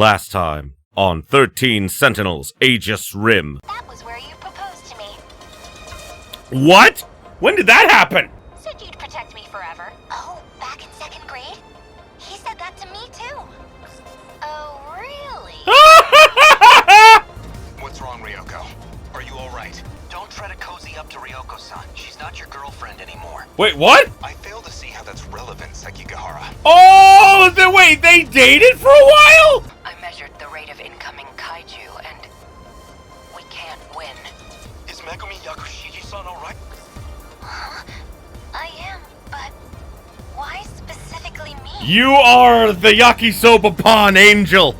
Last time on 13 Sentinels, Aegis Rim. That was where you proposed to me. What? When did that happen? Said you'd protect me forever. Oh, back in 2nd grade? He said that to me too. Oh, really? What's wrong, Ryoko? Are you alright? Don't try to cozy up to Ryoko-san. She's not your girlfriend anymore. Wait, what? I fail to see how that's relevant, Sekigahara. Oh, wait, they dated for a while? I measured the rate of incoming kaiju, and we can't win. Is Megumi Yakushiji-san alright? Huh? I am, but why specifically me? You are the yakisoba pawn angel.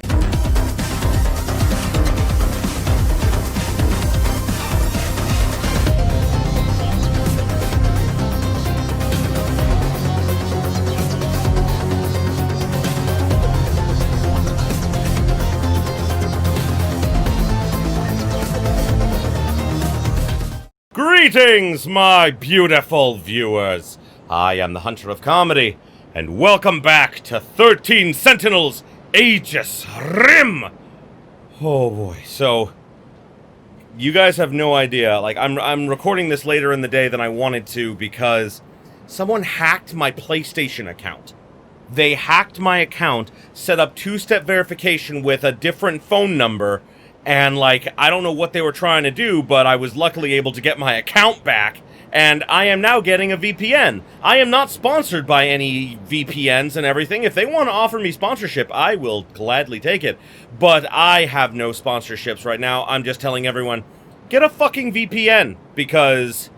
Greetings, my beautiful viewers. I am the Hunter of Comedy, and welcome back to 13 Sentinels, Aegis Rim. Oh boy, so you guys have no idea. Like, I'm recording this later in the day than I wanted to because someone hacked my PlayStation account. They hacked my account, set up two-step verification with a different phone number, and, like, I don't know what they were trying to do, but I was luckily able to get my account back, and I am now getting a VPN. I am not sponsored by any VPNs and everything. If they want to offer me sponsorship, I will gladly take it. But I have no sponsorships right now. I'm just telling everyone, get a fucking VPN, because,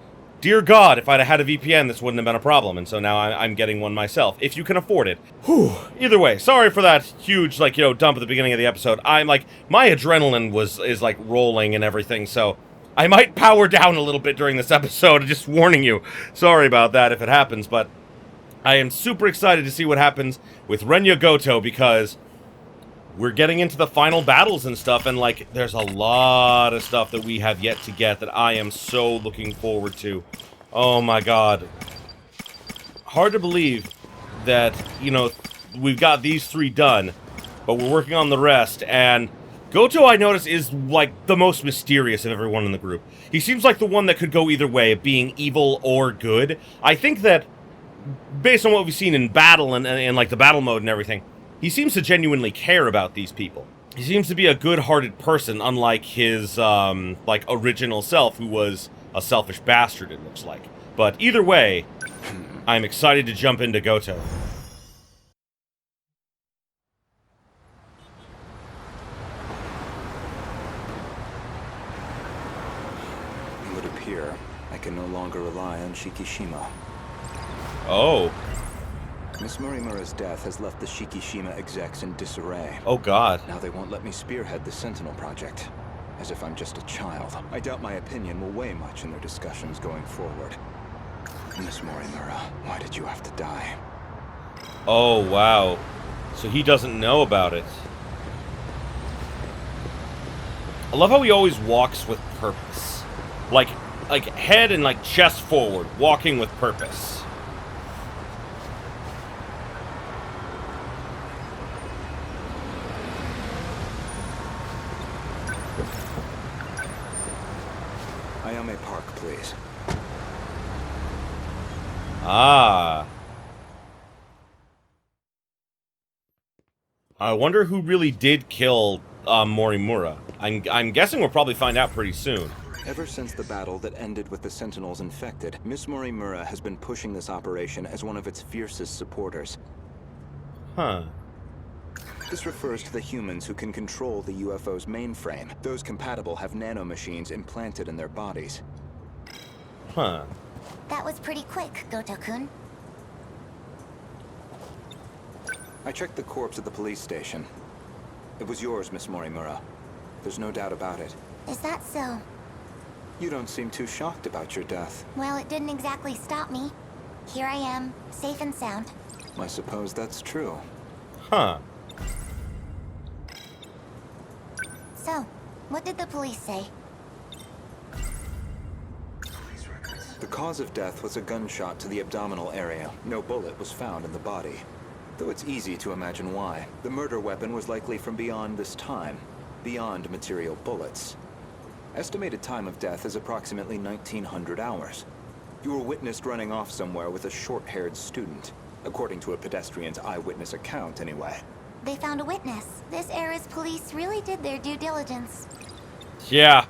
dear God, if I'd have had a VPN, this wouldn't have been a problem, and so now I'm getting one myself, if you can afford it. Whew. Either way, sorry for that huge, like, dump at the beginning of the episode. I'm, like, my adrenaline is, like, rolling and everything, so I might power down a little bit during this episode, just warning you. Sorry about that if it happens, but I am super excited to see what happens with Renya Gouto, because we're getting into the final battles and stuff, and, like, there's a lot of stuff that we have yet to get that I am so looking forward to. Oh my god. Hard to believe that, we've got these 3 done, but we're working on the rest, and Gouto, I notice, is, like, the most mysterious of everyone in the group. He seems like the one that could go either way, being evil or good. I think that, based on what we've seen in battle and like, the battle mode and everything, he seems to genuinely care about these people. He seems to be a good-hearted person, unlike his, like, original self, who was a selfish bastard, it looks like. But either way, I'm excited to jump into Gouto. It would appear I can no longer rely on Shikishima. Oh. Miss Morimura's death has left the Shikishima execs in disarray. Oh god. Now they won't let me spearhead the Sentinel project. As if I'm just a child. I doubt my opinion will weigh much in their discussions going forward. Miss Morimura, why did you have to die? Oh, wow. So he doesn't know about it. I love how he always walks with purpose. Like head and, like, chest forward, walking with purpose. Ayame Park, please. Ah. I wonder who really did kill Morimura. I'm guessing we'll probably find out pretty soon. Ever since the battle that ended with the Sentinels infected, Miss Morimura has been pushing this operation as one of its fiercest supporters. Huh. This refers to the humans who can control the UFO's mainframe. Those compatible have nanomachines implanted in their bodies. Huh. That was pretty quick, Goto-kun. I checked the corpse at the police station. It was yours, Miss Morimura. There's no doubt about it. Is that so? You don't seem too shocked about your death. Well, it didn't exactly stop me. Here I am, safe and sound. I suppose that's true. Huh. So, what did the police say? The cause of death was a gunshot to the abdominal area. No bullet was found in the body. Though it's easy to imagine why. The murder weapon was likely from beyond this time, beyond material bullets. Estimated time of death is approximately 1900 hours. You were witnessed running off somewhere with a short-haired student, according to a pedestrian's eyewitness account anyway. They found a witness. This era's police really did their due diligence. Yeah.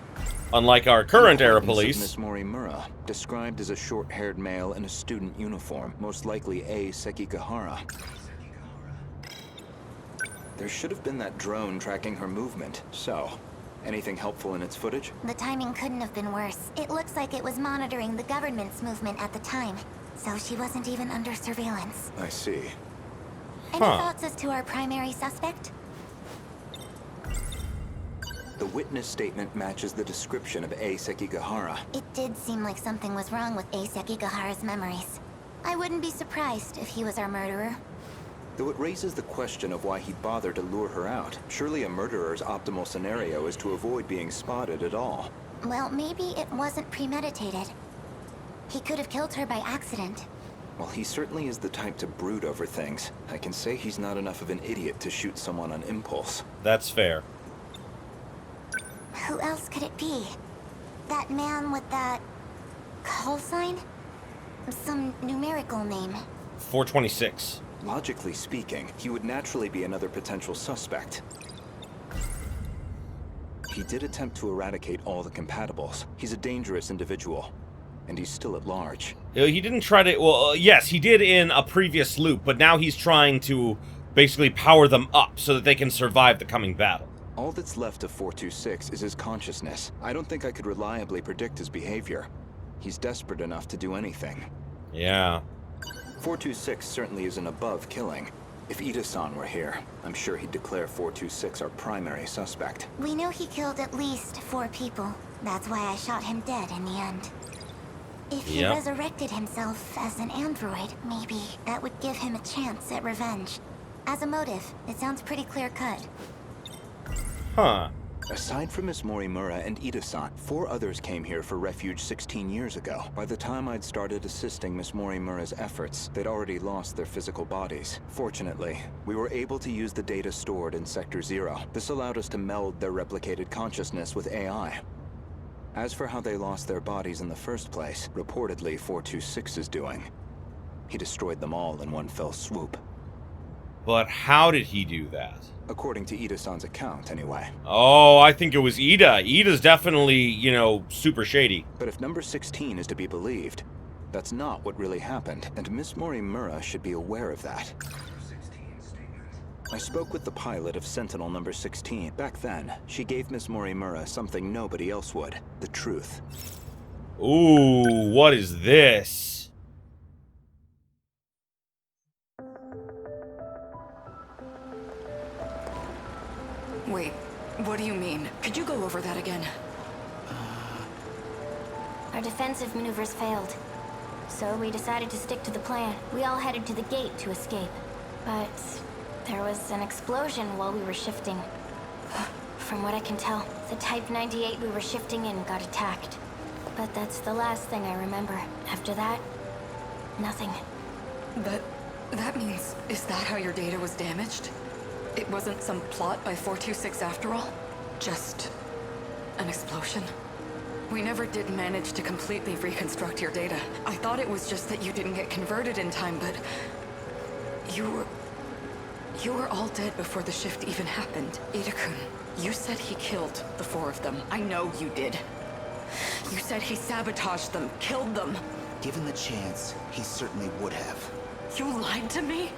Unlike our current era police. Miss Morimura, described as a short-haired male in a student uniform, most likely A. Sekigahara. There should have been that drone tracking her movement. So, anything helpful in its footage? The timing couldn't have been worse. It looks like it was monitoring the government's movement at the time, so she wasn't even under surveillance. I see. Any thoughts as to our primary suspect? The witness statement matches the description of A. Sekigahara. It did seem like something was wrong with A. Sekigahara's memories. I wouldn't be surprised if he was our murderer. Though it raises the question of why he bothered to lure her out. Surely a murderer's optimal scenario is to avoid being spotted at all. Well, maybe it wasn't premeditated. He could have killed her by accident. Well, he certainly is the type to brood over things. I can say he's not enough of an idiot to shoot someone on impulse. That's fair. Who else could it be? That man with that call sign? Some numerical name. 426. Logically speaking, he would naturally be another potential suspect. He did attempt to eradicate all the compatibles. He's a dangerous individual, and he's still at large. He didn't try to... Well, yes, he did in a previous loop, but now he's trying to basically power them up so that they can survive the coming battle. All that's left of 426 is his consciousness. I don't think I could reliably predict his behavior. He's desperate enough to do anything. Yeah. 426 certainly isn't above killing. If Ida-san were here, I'm sure he'd declare 426 our primary suspect. We know he killed at least 4 people. That's why I shot him dead in the end. If he resurrected himself as an android, maybe that would give him a chance at revenge. As a motive, it sounds pretty clear-cut. Huh. Aside from Miss Morimura and Ida-san, 4 others came here for refuge 16 years ago. By the time I'd started assisting Miss Morimura's efforts, they'd already lost their physical bodies. Fortunately, we were able to use the data stored in Sector 0. This allowed us to meld their replicated consciousness with AI. As for how they lost their bodies in the first place, reportedly 426 is doing. He destroyed them all in one fell swoop. But how did he do that? According to Ida-san's account, anyway. Oh, I think it was Ida. Ida's definitely, you know, super shady. But if number 16 is to be believed, that's not what really happened, and Miss Morimura should be aware of that. I spoke with the pilot of Sentinel number 16. Back then, she gave Miss Morimura something nobody else would. The truth. Ooh, what is this? Wait, what do you mean? Could you go over that again? Our defensive maneuvers failed. So we decided to stick to the plan. We all headed to the gate to escape. But there was an explosion while we were shifting. From what I can tell, the Type 98 we were shifting in got attacked. But that's the last thing I remember. After that, nothing. That means, is that how your data was damaged? It wasn't some plot by 426 after all? Just an explosion? We never did manage to completely reconstruct your data. I thought it was just that you didn't get converted in time, but you were all dead before the shift even happened. Ida-kun, you said he killed the 4 of them. I know you did. You said he sabotaged them, killed them. Given the chance, he certainly would have. You lied to me?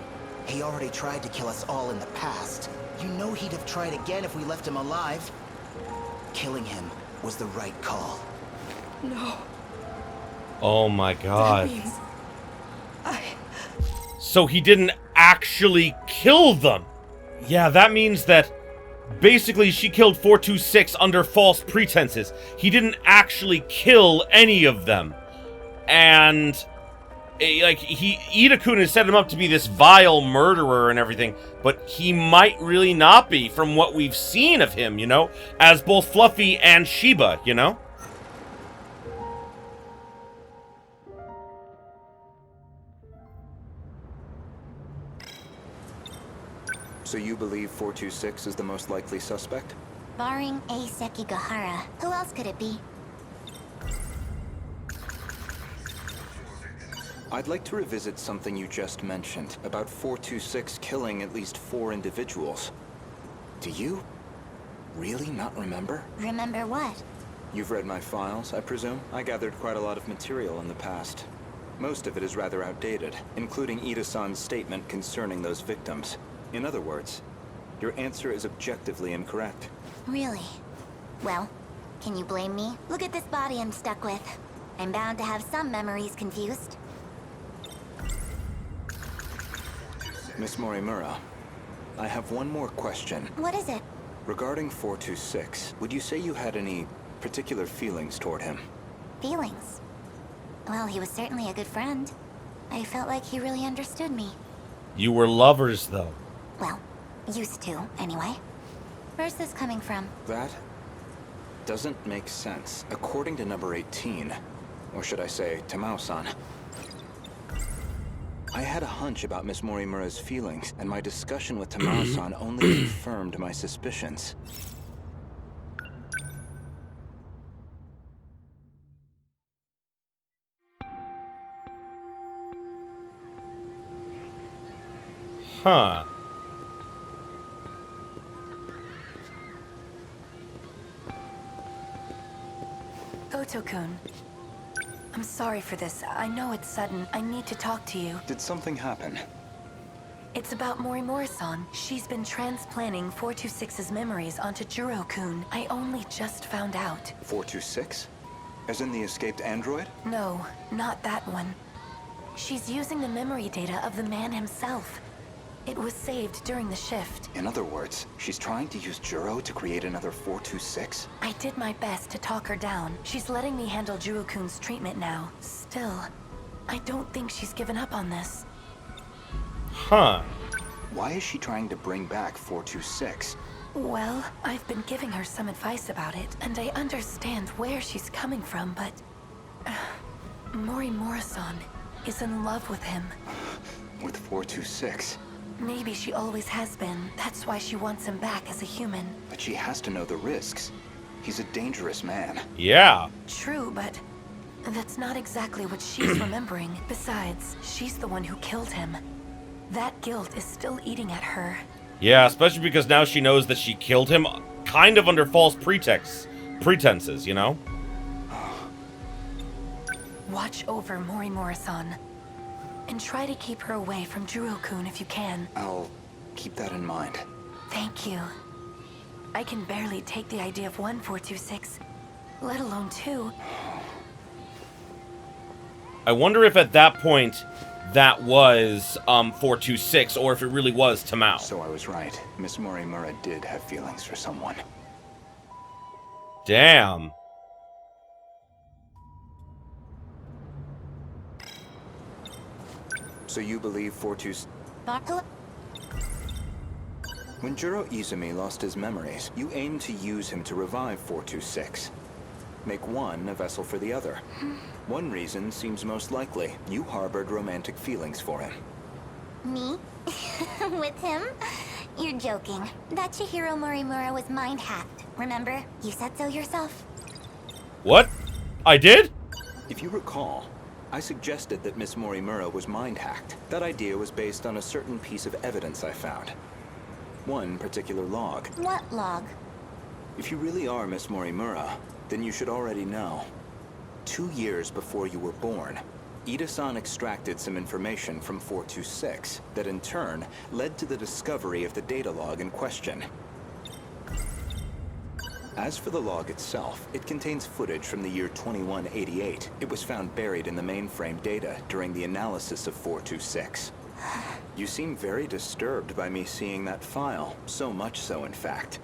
He already tried to kill us all in the past. You know he'd have tried again if we left him alive. Killing him was the right call. No. Oh my god. That means So he didn't actually kill them. Yeah, that means that basically she killed 426 under false pretenses. He didn't actually kill any of them. And like, Ida-kun has set him up to be this vile murderer and everything, but he might really not be from what we've seen of him, you know? As both Fluffy and Shiba, you know? So you believe 426 is the most likely suspect? Barring A. Sekigahara, who else could it be? I'd like to revisit something you just mentioned, about 426 killing at least 4 individuals. Do you really not remember? Remember what? You've read my files, I presume? I gathered quite a lot of material in the past. Most of it is rather outdated, including Ida-san's statement concerning those victims. In other words, your answer is objectively incorrect. Really? Well, can you blame me? Look at this body I'm stuck with. I'm bound to have some memories confused. Miss Morimura, I have one more question. What is it? Regarding 426, would you say you had any particular feelings toward him? Feelings? Well, he was certainly a good friend. I felt like he really understood me. You were lovers, though. Well, used to, anyway. Where's this coming from? That doesn't make sense. According to number 18, or should I say, Tamao-san, I had a hunch about Miss Morimura's feelings, and my discussion with Tamao-san only confirmed my suspicions. Huh. Goto-kun. I'm sorry for this. I know it's sudden. I need to talk to you. Did something happen? It's about Morimura-san. She's been transplanting 426's memories onto Juro-kun. I only just found out. 426? As in the escaped android? No, not that one. She's using the memory data of the man himself. It was saved during the shift. In other words, she's trying to use Juro to create another 426? I did my best to talk her down. She's letting me handle Juro-kun's treatment now. Still, I don't think she's given up on this. Huh. Why is she trying to bring back 426? Well, I've been giving her some advice about it, and I understand where she's coming from, but... Morimura-san is in love with him. With 426? Maybe she always has been. That's why she wants him back as a human. But she has to know the risks. He's a dangerous man. Yeah. True, but that's not exactly what she's remembering. Besides, she's the one who killed him. That guilt is still eating at her. Yeah, especially because now she knows that she killed him kind of under false pretenses, you know? Watch over Morimura-san. And try to keep her away from Juro-kun if you can. I'll keep that in mind. Thank you. I can barely take the idea of 426, let alone 2. I wonder if at that point that was 426 or if it really was Tamao. So I was right. Miss Morimura did have feelings for someone. Damn. So you believe 426... When Juro Izumi lost his memories, you aimed to use him to revive 426. Make one a vessel for the other. One reason seems most likely. You harbored romantic feelings for him. Me? With him? You're joking. That Chihiro Morimura was mind-hacked, remember? You said so yourself. What? I did? If you recall, I suggested that Miss Morimura was mind-hacked. That idea was based on a certain piece of evidence I found. One particular log. What log? If you really are Miss Morimura, then you should already know. 2 years before you were born, Ida-san extracted some information from 426 that in turn led to the discovery of the data log in question. As for the log itself, it contains footage from the year 2188. It was found buried in the mainframe data during the analysis of 426. You seem very disturbed by me seeing that file, so much so in fact,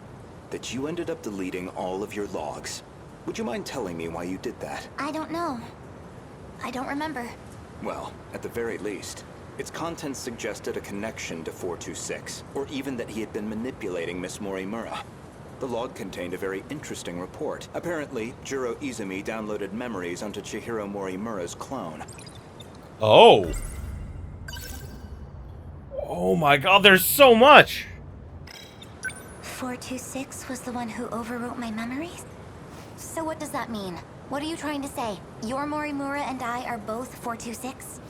that you ended up deleting all of your logs. Would you mind telling me why you did that? I don't know. I don't remember. Well, at the very least, its contents suggested a connection to 426, or even that he had been manipulating Miss Morimura. The log contained a very interesting report. Apparently, Juro Izumi downloaded memories onto Chihiro Morimura's clone. Oh. Oh my god, there's so much! 426 was the one who overwrote my memories? So what does that mean? What are you trying to say? Your Morimura and I are both 426?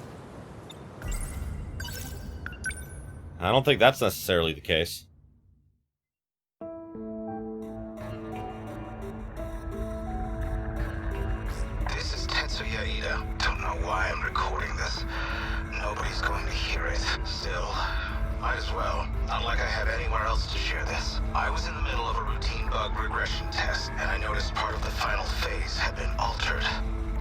I don't think that's necessarily the case. This is Tetsuya Ida. Don't know why I'm recording this. Nobody's going to hear it. Still, might as well. Not like I have anywhere else to share this. I was in the middle of a routine bug regression test, and I noticed part of the final phase had been altered.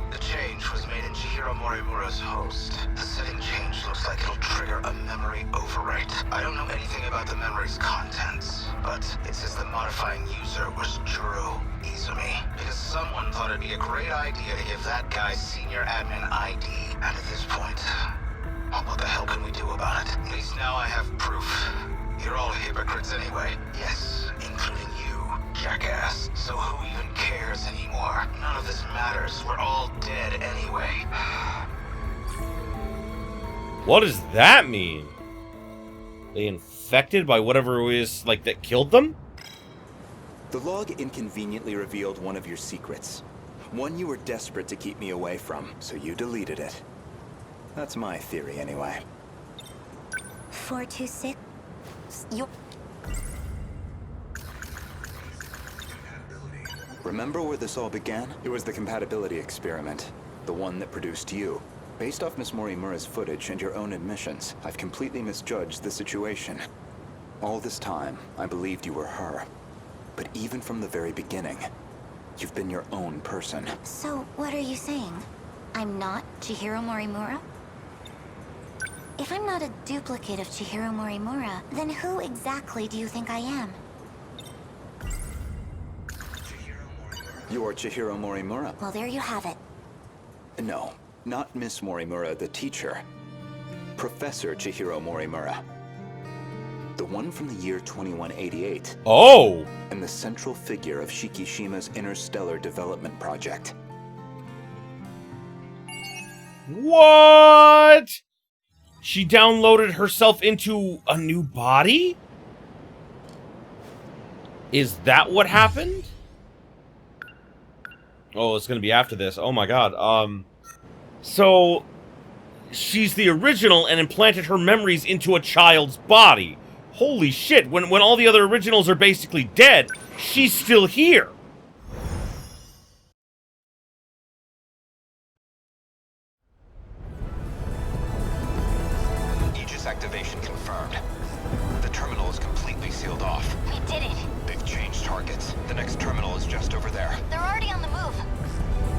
The change was made in Chihiro Morimura's host. The setting change looks like it'll trigger a memory overwrite. I don't know anything about the memory's contents, but it says the modifying user was Juro Izumi, because someone thought it'd be a great idea to give that guy senior admin ID. And at this point, what the hell can we do about it? At least now I have proof. You're all hypocrites anyway. Yes, including you, jackass. So who even cares anymore? None of this matters. We're all dead anyway. What does that mean? They infected by whatever it is, like, that killed them? The log inconveniently revealed one of your secrets. One you were desperate to keep me away from, so you deleted it. That's my theory, anyway. 426? You... Remember where this all began? It was the compatibility experiment. The one that produced you. Based off Miss Morimura's footage and your own admissions, I've completely misjudged the situation. All this time, I believed you were her. But even from the very beginning, you've been your own person. So, what are you saying? I'm not Chihiro Morimura? If I'm not a duplicate of Chihiro Morimura, then who exactly do you think I am? You're Chihiro Morimura. Well, there you have it. No, not Miss Morimura, the teacher. Professor Chihiro Morimura. The one from the year 2188. Oh! And the central figure of Shikishima's interstellar development project. What? She downloaded herself into a new body? Is that what happened? Oh, it's gonna be after this. Oh my god. So she's the original and implanted her memories into a child's body. Holy shit, when all the other originals are basically dead, she's still here. Aegis activation confirmed. The terminal is completely sealed off. We did it. They've changed targets. The next terminal is just over there. They're already on the move.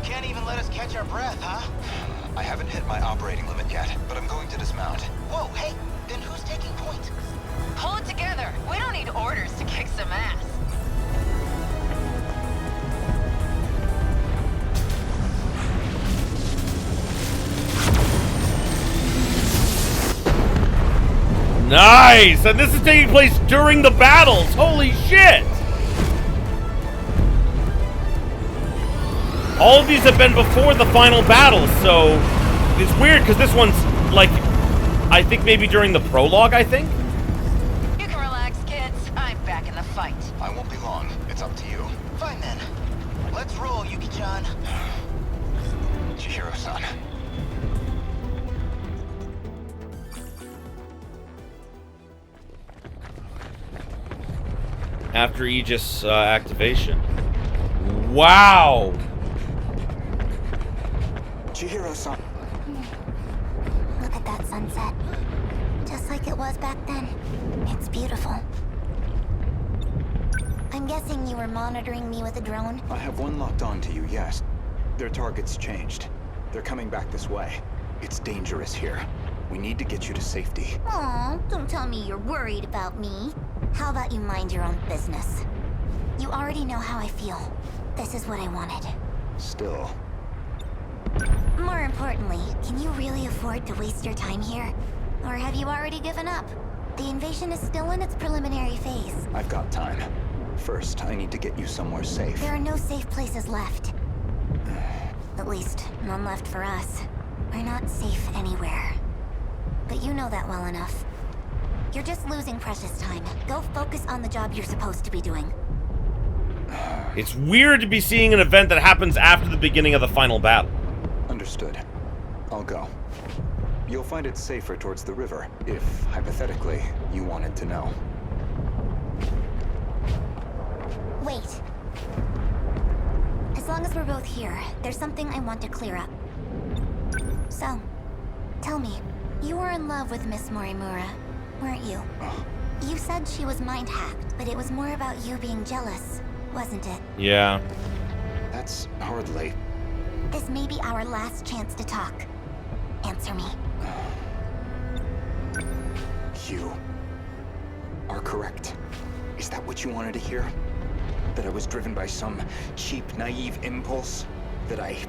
Can't even let us catch our breath, huh? I haven't hit my operating limit yet, but I'm going to dismount. Whoa, hey, then who's taking point? Pull it together. We don't need orders to kick some ass. Nice! And this is taking place during the battles! Holy shit! All of these have been before the final battle, so it's weird because this one's like, I think maybe during the prologue, I think? You can relax, kids. I'm back in the fight. I won't be long. It's up to you. Fine then. Let's roll, Yuki-chan. Chihiro-san. After Aegis activation. Wow! Chihiro-san. Look at that sunset. Just like it was back then. It's beautiful. I'm guessing you were monitoring me with a drone? I have one locked onto you, yes. Their target's changed. They're coming back this way. It's dangerous here. We need to get you to safety. Aw, don't tell me you're worried about me. How about you mind your own business? You already know how I feel. This is what I wanted. Still. More importantly, can you really afford to waste your time here? Or have you already given up? The invasion is still in its preliminary phase. I've got time. First, I need to get you somewhere safe. There are no safe places left. At least, none left for us. We're not safe anywhere. But you know that well enough. You're just losing precious time. Go focus on the job you're supposed to be doing. It's weird to be seeing an event that happens after the beginning of the final battle. Understood. I'll go. You'll find it safer towards the river, if, hypothetically, you wanted to know. Wait. As long as we're both here, there's something I want to clear up. So, tell me, you were in love with Miss Morimura, weren't you? You said she was mind-hacked, but it was more about you being jealous, wasn't it? Yeah. That's hardly... This may be our last chance to talk. Answer me. You are correct. Is that what you wanted to hear? That I was driven by some cheap, naive impulse? That I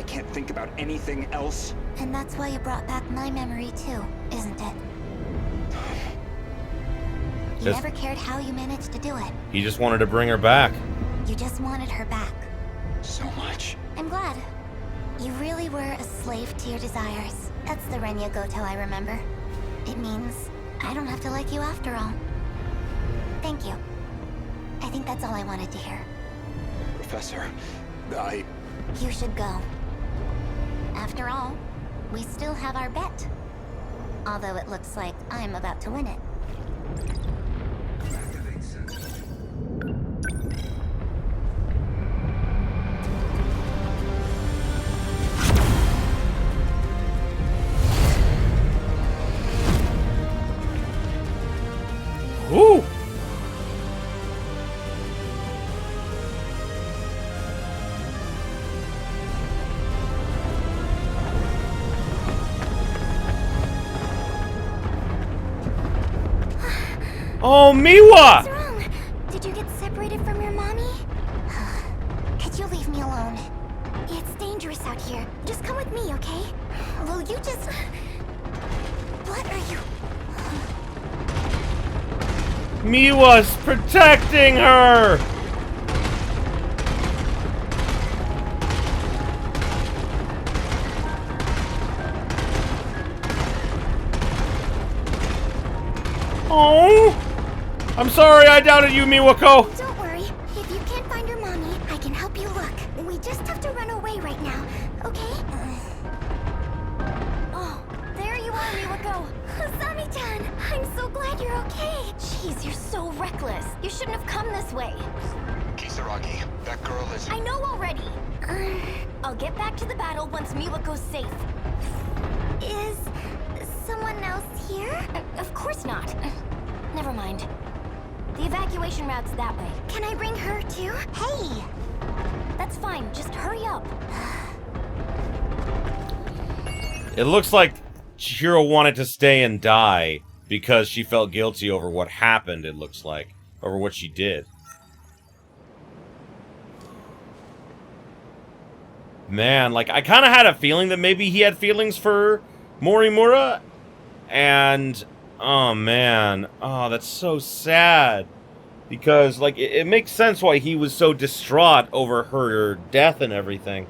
can't think about anything else? And that's why you brought back my memory too, isn't it? You never cared how you managed to do it. He just wanted to bring her back. You just wanted her back. So much. I'm glad. You really were a slave to your desires. That's the Renya Gouto I remember. It means I don't have to like you after all. Thank you. I think that's all I wanted to hear. Professor, You should go. After all, we still have our bet. Although it looks like I'm about to win it. Ooh! Oh, Miwa! What's wrong? Did you get separated from your mommy? Could you leave me alone? It's dangerous out here. Just come with me, okay? Will you just... What are you... Miwa's protecting her! Oh! I'm sorry I doubted you, Miwako! Don't worry. If you can't find your mommy, I can help you look. We just have to run away right now, okay? Oh, there you are, Miwako. Asami-chan, I'm so glad you're okay. Jeez, you're so reckless. You shouldn't have come this way. Kisaragi, that girl is... I know already. I'll get back to the battle once Miwako's safe. Is someone else here? Of course not. Never mind. The evacuation route's that way. Can I bring her too? Hey! That's fine, just hurry up. It looks like Chihiro wanted to stay and die because she felt guilty over what happened, it looks like. Over what she did. Man, like, I kind of had a feeling that maybe he had feelings for Morimura. And, oh man, oh, that's so sad. Because, like, it makes sense why he was so distraught over her death and everything.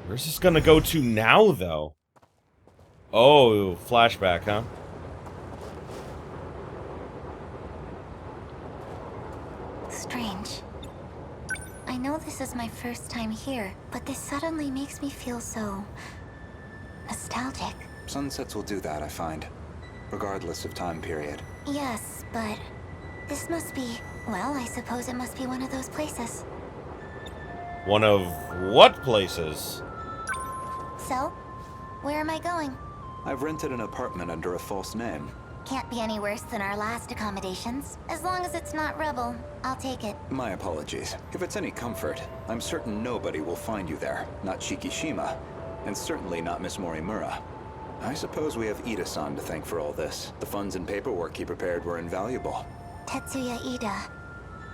Where's this gonna go to now, though? Oh, flashback, huh? Strange. I know this is my first time here, but this suddenly makes me feel so... nostalgic. Sunsets will do that, I find. Regardless of time period. Yes, but... this must be... well, I suppose it must be one of those places. One of what places? So, where am I going? I've rented an apartment under a false name. Can't be any worse than our last accommodations. As long as it's not rubble, I'll take it. My apologies. If it's any comfort, I'm certain nobody will find you there. Not Shikishima, and certainly not Miss Morimura. I suppose we have Ida-san to thank for all this. The funds and paperwork he prepared were invaluable. Tetsuya Ida.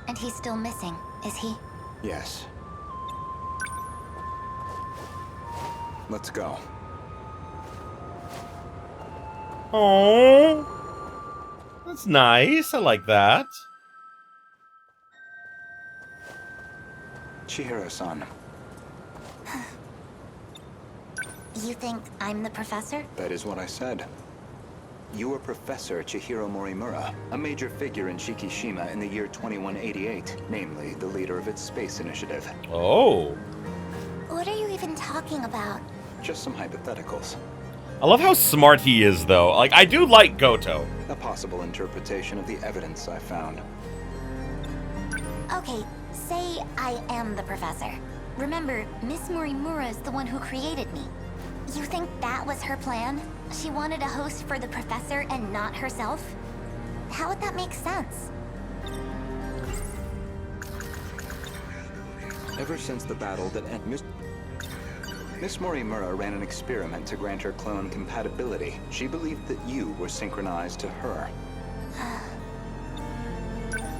And he's still missing, is he? Yes. Let's go. Oh, that's nice. I like that. Chihiro-san. You think I'm the professor? That is what I said. You were Professor Chihiro Morimura, a major figure in Shikishima in the year 2188, namely the leader of its space initiative. Oh. What are you even talking about? Just some hypotheticals. I love how smart he is, though. Like, I do like Gouto. A possible interpretation of the evidence I found. Okay, say I am the professor. Remember, Miss Morimura is the one who created me. You think that was her plan? She wanted a host for the professor and not herself? How would that make sense? Ever since the battle that Miss Morimura ran an experiment to grant her clone compatibility. She believed that you were synchronized to her.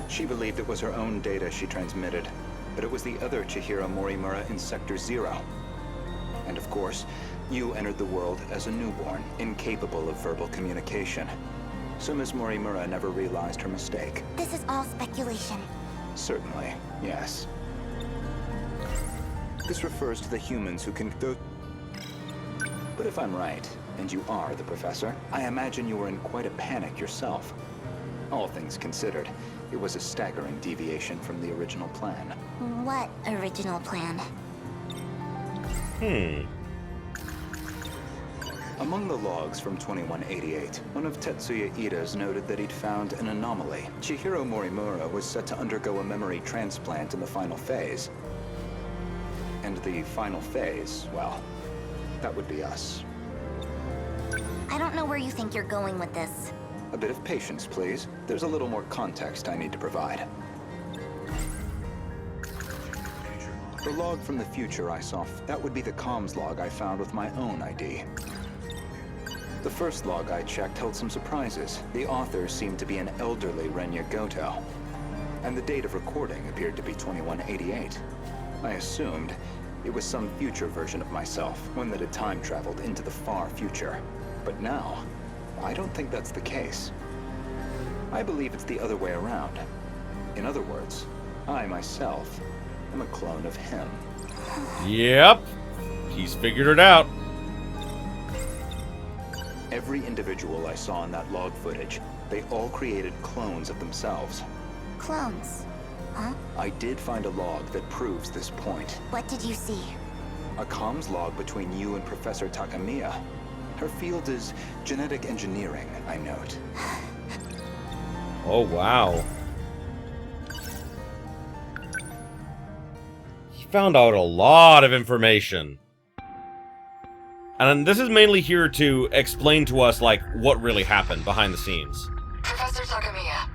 She believed it was her own data she transmitted, but it was the other Chihiro Morimura in Sector 0. And of course, you entered the world as a newborn, incapable of verbal communication. So Miss Morimura never realized her mistake. This is all speculation. Certainly, yes. This refers to the humans who can go... But if I'm right, and you are the professor, I imagine you were in quite a panic yourself. All things considered, it was a staggering deviation from the original plan. What original plan? Among the logs from 2188, one of Tetsuya Ida's noted that he'd found an anomaly. Chihiro Morimura was set to undergo a memory transplant in the final phase. And the final phase, well, that would be us. I don't know where you think you're going with this. A bit of patience, please. There's a little more context I need to provide. The log from the future I saw, that would be the comms log I found with my own ID. The first log I checked held some surprises. The author seemed to be an elderly Renya Gouto, and the date of recording appeared to be 2188. I assumed it was some future version of myself, one that had time traveled into the far future. But now, I don't think that's the case. I believe it's the other way around. In other words, I myself am a clone of him. Yep. He's figured it out. Every individual I saw in that log footage, they all created clones of themselves. Clones? Huh? I did find a log that proves this point. What did you see? A comms log between you and Professor Takamiya. Her field is genetic engineering, I note. Oh, wow. He found out a lot of information. And this is mainly here to explain to us, like, what really happened behind the scenes. Professor Takamiya,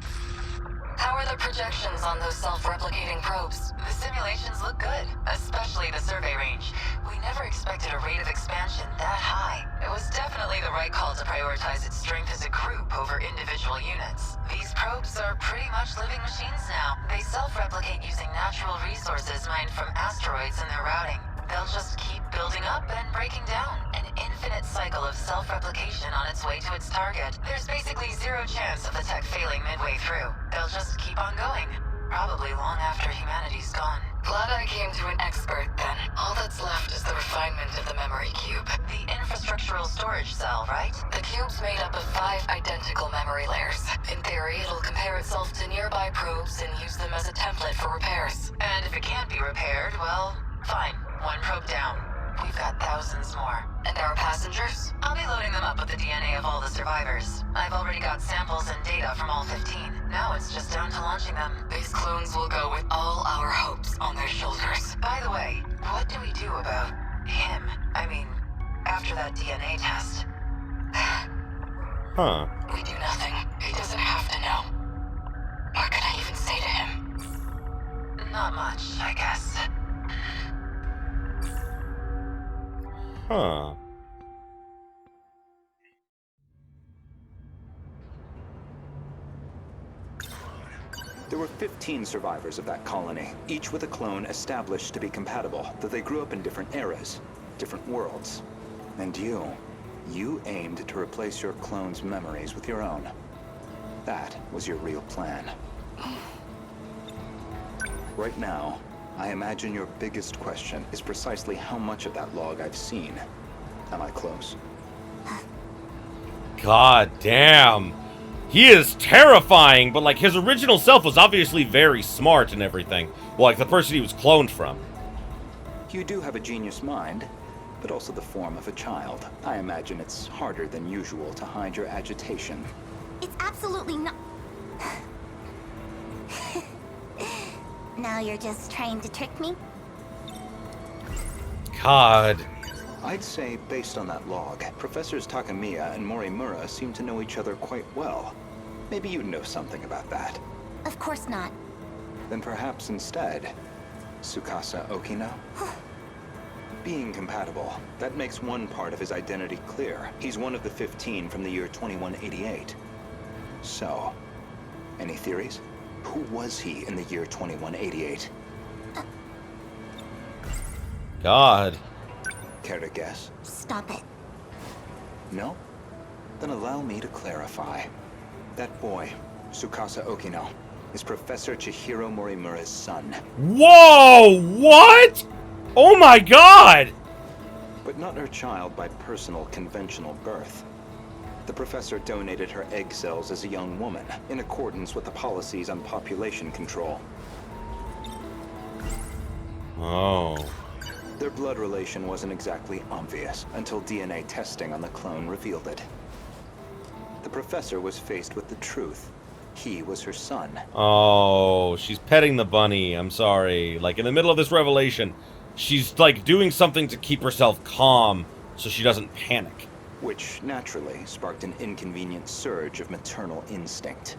how are the projections on those self-replicating probes? The simulations look good, especially the survey range. We never expected a rate of expansion that high. It was definitely the right call to prioritize its strength as a group over individual units. These probes are pretty much living machines now. They self-replicate using natural resources mined from asteroids in their routing. They'll just keep building up and breaking down. An infinite cycle of self-replication on its way to its target. There's basically zero chance of the tech failing midway through. They'll just keep on going. Probably long after humanity's gone. Glad I came to an expert then. All that's left is the refinement of the memory cube. The infrastructural storage cell, right? The cube's made up of 5 identical memory layers. In theory, it'll compare itself to nearby probes and use them as a template for repairs. And if it can't be repaired, well, fine. One probe down. We've got thousands more. And our passengers? I'll be loading them up with the DNA of all the survivors. I've already got samples and data from all 15. Now it's just down to launching them. These clones will go with all our hopes on their shoulders. By the way, what do we do about him? I mean, after that DNA test. Huh. We do nothing. He doesn't have to know. What can I even say to him? Not much, I guess. Huh. There were 15 survivors of that colony, each with a clone established to be compatible, though they grew up in different eras, different worlds. And you aimed to replace your clone's memories with your own. That was your real plan. Right now, I imagine your biggest question is precisely how much of that log I've seen. Am I close? God damn. He is terrifying, but like his original self was obviously very smart and everything. Well, like the person he was cloned from. You do have a genius mind, but also the form of a child. I imagine it's harder than usual to hide your agitation. It's absolutely not. Now you're just trying to trick me? God. I'd say, based on that log, Professors Takamiya and Morimura seem to know each other quite well. Maybe you know something about that. Of course not. Then perhaps instead, Tsukasa Okino? Being compatible, that makes one part of his identity clear. He's one of the 15 from the year 2188. So, any theories? Who was he in the year 2188? God. Care to guess? Stop it. No? Then allow me to clarify. That boy, Tsukasa Okino, is Professor Chihiro Morimura's son. Whoa! What? Oh my god! But not her child by personal conventional birth. The professor donated her egg cells as a young woman, in accordance with the policies on population control. Oh. Their blood relation wasn't exactly obvious until DNA testing on the clone revealed it. The professor was faced with the truth. He was her son. Oh, she's petting the bunny. I'm sorry. Like, in the middle of this revelation, she's, like, doing something to keep herself calm so she doesn't panic. Which, naturally, sparked an inconvenient surge of maternal instinct.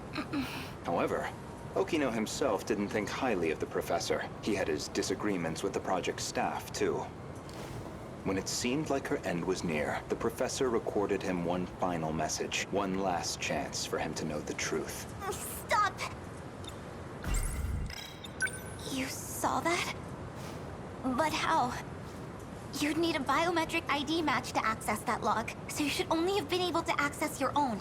However, Okino himself didn't think highly of the professor. He had his disagreements with the project staff, too. When it seemed like her end was near, the professor recorded him one final message. One last chance for him to know the truth. Stop! You saw that? But how? You'd need a biometric ID match to access that log, so you should only have been able to access your own.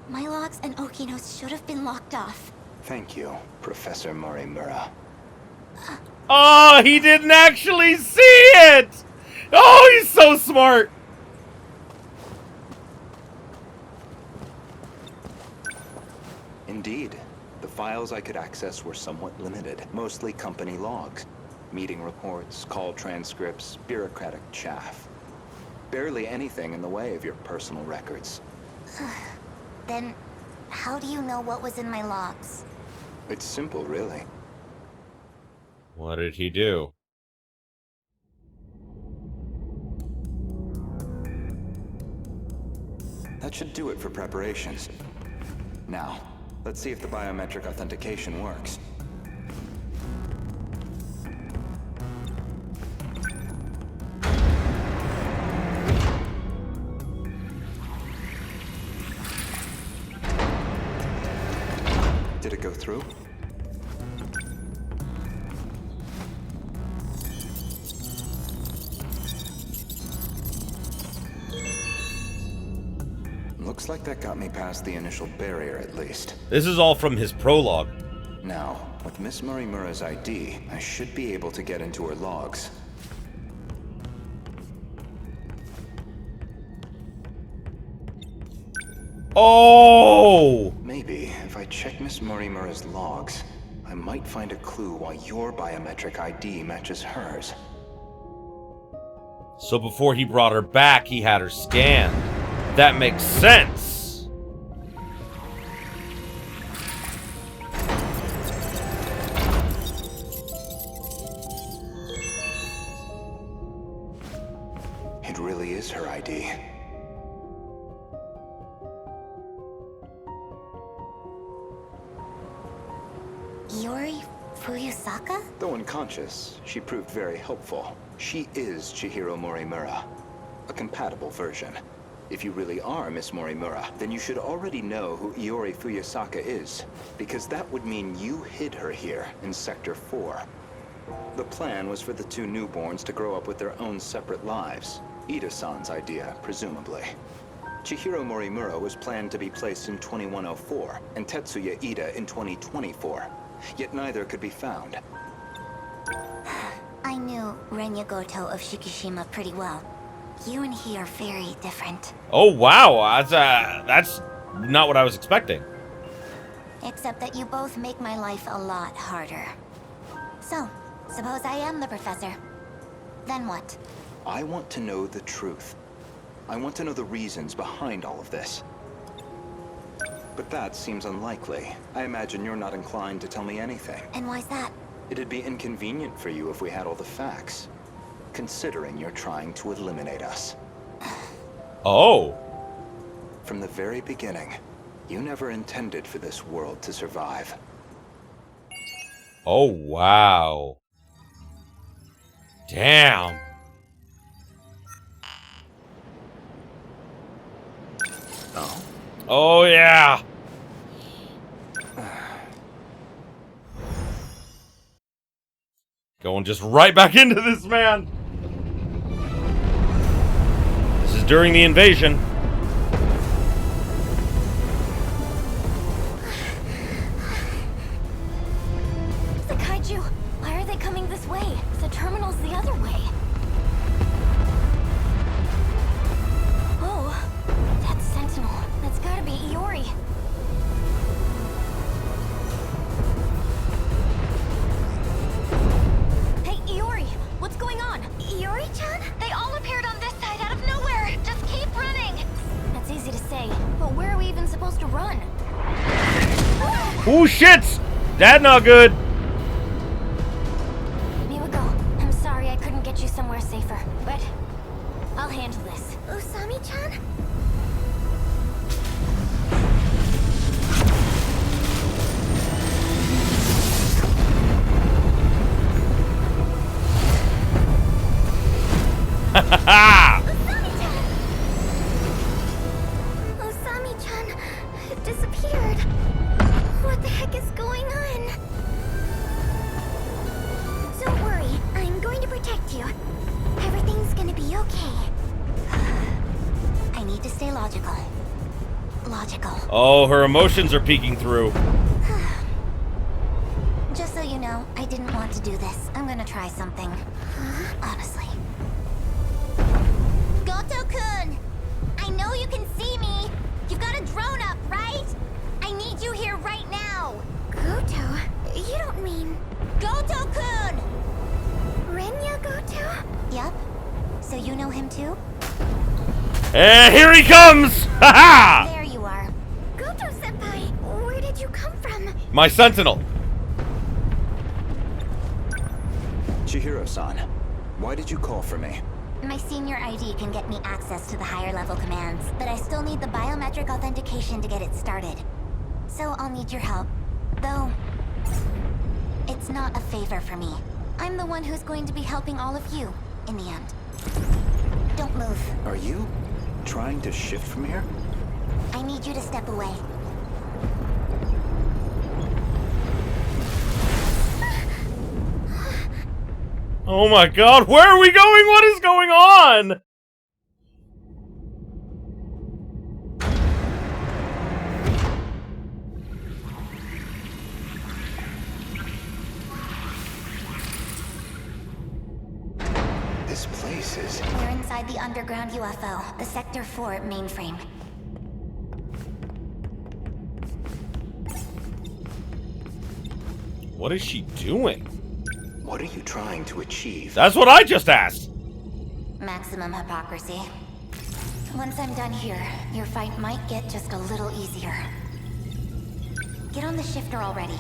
My logs and Okino's should have been locked off. Thank you, Professor Morimura. Oh, he didn't actually see it! Oh, he's so smart! Indeed, the files I could access were somewhat limited, mostly company logs. Meeting reports, call transcripts, bureaucratic chaff. Barely anything in the way of your personal records. Then, how do you know what was in my logs? It's simple, really. What did he do? That should do it for preparations. Now, let's see if the biometric authentication works. Did it go through? Looks like that got me past the initial barrier, at least. This is all from his prologue. Now, with Miss Morimura's ID, I should be able to get into her logs. Oh! Maybe, if I check Miss Morimura's logs, I might find a clue why your biometric ID matches hers. So before he brought her back, he had her scanned. That makes sense! It really is her ID. Yori Fuyusaka? Though unconscious, she proved very helpful. She is Chihiro Morimura, a compatible version. If you really are Miss Morimura, then you should already know who Iori Fuyusaka is, because that would mean you hid her here in Sector 4. The plan was for the two newborns to grow up with their own separate lives. Ida-san's idea, presumably. Chihiro Morimura was planned to be placed in 2104, and Tetsuya Ida in 2024. Yet neither could be found. I knew Renya Gouto of Shikishima pretty well. You and he are very different. Oh, wow. That's not what I was expecting. Except that you both make my life a lot harder. So, suppose I am the professor. Then what? I want to know the truth. I want to know the reasons behind all of this. But that seems unlikely. I imagine you're not inclined to tell me anything. And why's that? It'd be inconvenient for you if we had all the facts, considering you're trying to eliminate us. Oh. From the very beginning, you never intended for this world to survive. Oh, wow. Damn. Oh? Oh, yeah. Going just right back into this, man. This is during the invasion. The kaiju! Why are they coming this way? The terminal's the other way. Oh, that's Sentinel. That's gotta be Iori. Hey, Iori! What's going on? Iori-chan? They all appeared on this side out of nowhere! Just keep running! That's easy to say, but where are we even supposed to run? Ooh, shit! That not good. I'm sorry I couldn't get you somewhere safer, but I'll handle this. Usami-chan? Ha Usami-chan disappeared. What the heck is going on? Don't worry, I'm going to protect you. Everything's gonna be okay. I need to stay logical. Logical. Oh, her emotions are peeking through. Just so you know, I didn't want to do this. I'm gonna try something. Honestly. Goto-kun! I know you can see me! You've got a drone up, right? I need you here right now! Goto? You don't mean... Goto-kun! Renya Gouto? Yep. So you know him too? And here he comes! Ha ha! There you are. Goto-senpai, where did you come from? My Sentinel. Chihiro-san, why did you call for me? My senior ID can get me access to the higher level commands, but I still need the biometric authentication to get it started. So I'll need your help. Though, it's not a favor for me. I'm the one who's going to be helping all of you, in the end. Don't move. Are you trying to shift from here? I need you to step away. Oh my god, where are we going? What is going on? This place is... We're inside the underground UFO, the Sector 4 mainframe. What is she doing? What are you trying to achieve? That's what I just asked. Maximum hypocrisy. Once I'm done here, your fight might get just a little easier. Get on the shifter already.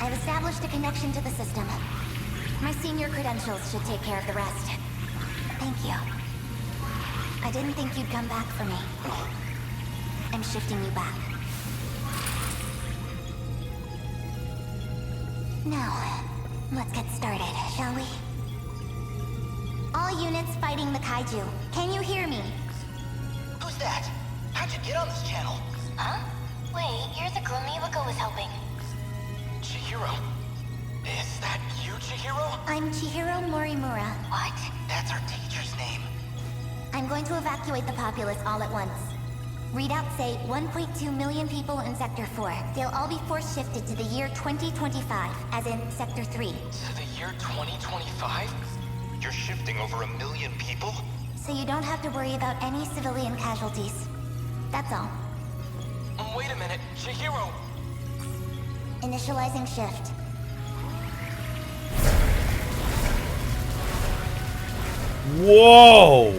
I've established a connection to the system. My senior credentials should take care of the rest. Thank you. I didn't think you'd come back for me. I'm shifting you back. Now, let's get started, shall we? All units fighting the kaiju. Can you hear me? Who's that? How'd you get on this channel? Huh? Wait, you're the girl Miwako was helping. Chihiro. Is that you, Chihiro? I'm Chihiro Morimura. What? That's our teacher's name. I'm going to evacuate the populace all at once. Readouts say 1.2 million people in Sector 4. They'll all be force shifted to the year 2025, as in Sector 3. To the year 2025? You're shifting over 1 million people? So you don't have to worry about any civilian casualties. That's all. Wait a minute, Chihiro! Initializing shift. Whoa!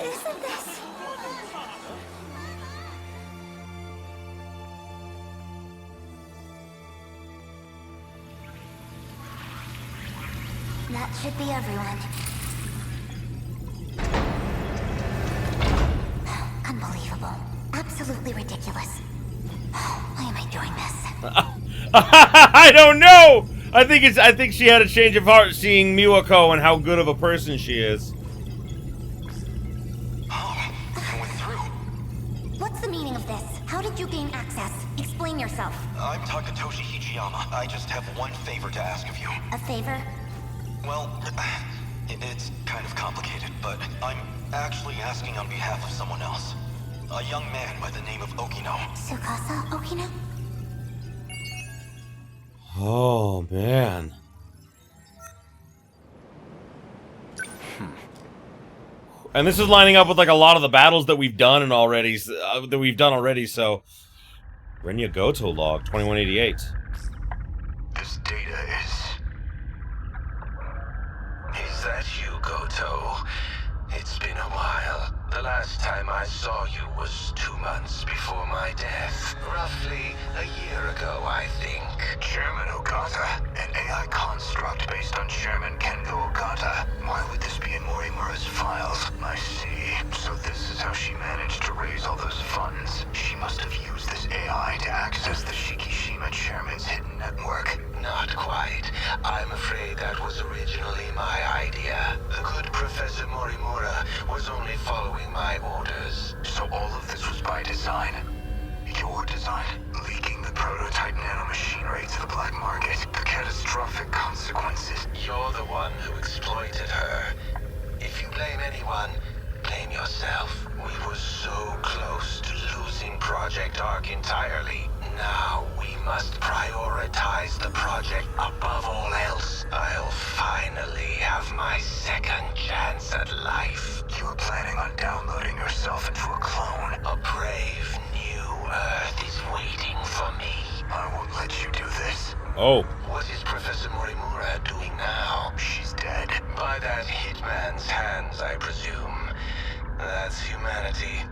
Isn't this? That should be everyone. Unbelievable. Absolutely ridiculous. Why am I doing this? I don't know. I think she had a change of heart seeing Miwako and how good of a person she is. Oh, I went through. What's the meaning of this? How did you gain access? Explain yourself. I'm Takatoshi Hijiyama. I just have one favor to ask of you. A favor? Well, it's kind of complicated, but I'm actually asking on behalf of someone else. A young man by the name of Okino. Tsukasa Okino? Oh, man. And this is lining up with like a lot of the battles that we've done already, so Renya Gouto log 2188. This data is that you, Gouto? It's been a while. The last time I saw you was 2 months before my death. Roughly a year ago, I think. Chairman Ogata, an AI construct based on Chairman Kendo Ogata. Why would this be in Morimura's files? I see. So this is how she managed to raise all those funds. She must have used this AI to access the Shikishima chairman's hidden network. Not quite. I'm afraid that was originally my idea. The good Professor Morimura was only following my orders. So all of this was by design? Your design? Leaking the prototype nanomachinery to the black market. The catastrophic consequences. You're the one who exploited her. If you blame anyone, blame yourself. We were so close to losing Project Ark entirely. Now we must prioritize the project above all else. I'll finally have my second chance at life. You were planning on downloading yourself into a clone. A brave new Earth is waiting for me. I won't let you do this. Oh. What is Professor Morimura doing now? She's dead. By that hitman's hands, I presume. That's humanity.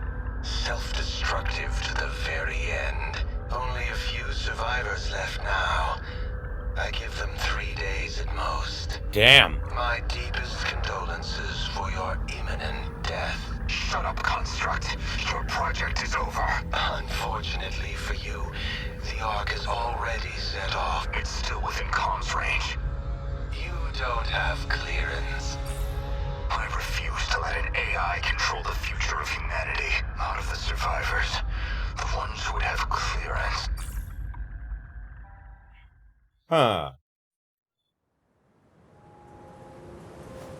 Self-destructive to the very end. Only a few survivors left now. I give them 3 days at most. Damn. My deepest condolences for your imminent death. Shut up, Construct. Your project is over. Unfortunately for you, the Ark is already set off. It's still within comms range. You don't have clearance. I refuse to let an AI control the future of humanity. Out of the survivors, the ones who would have clearance. Huh.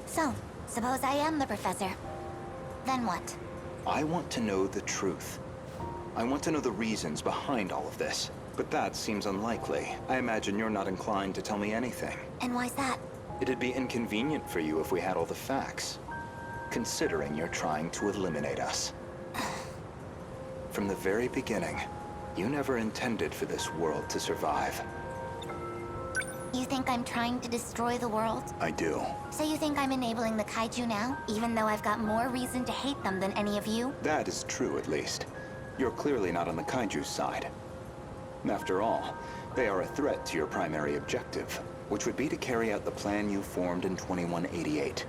So, suppose I am the professor. Then what? I want to know the truth. I want to know the reasons behind all of this. But that seems unlikely. I imagine you're not inclined to tell me anything. And why's that? It'd be inconvenient for you if we had all the facts. Considering you're trying to eliminate us. From the very beginning, you never intended for this world to survive. You think I'm trying to destroy the world? I do. So you think I'm enabling the kaiju now, even though I've got more reason to hate them than any of you? That is true, at least. You're clearly not on the kaiju's side. After all, they are a threat to your primary objective, which would be to carry out the plan you formed in 2188.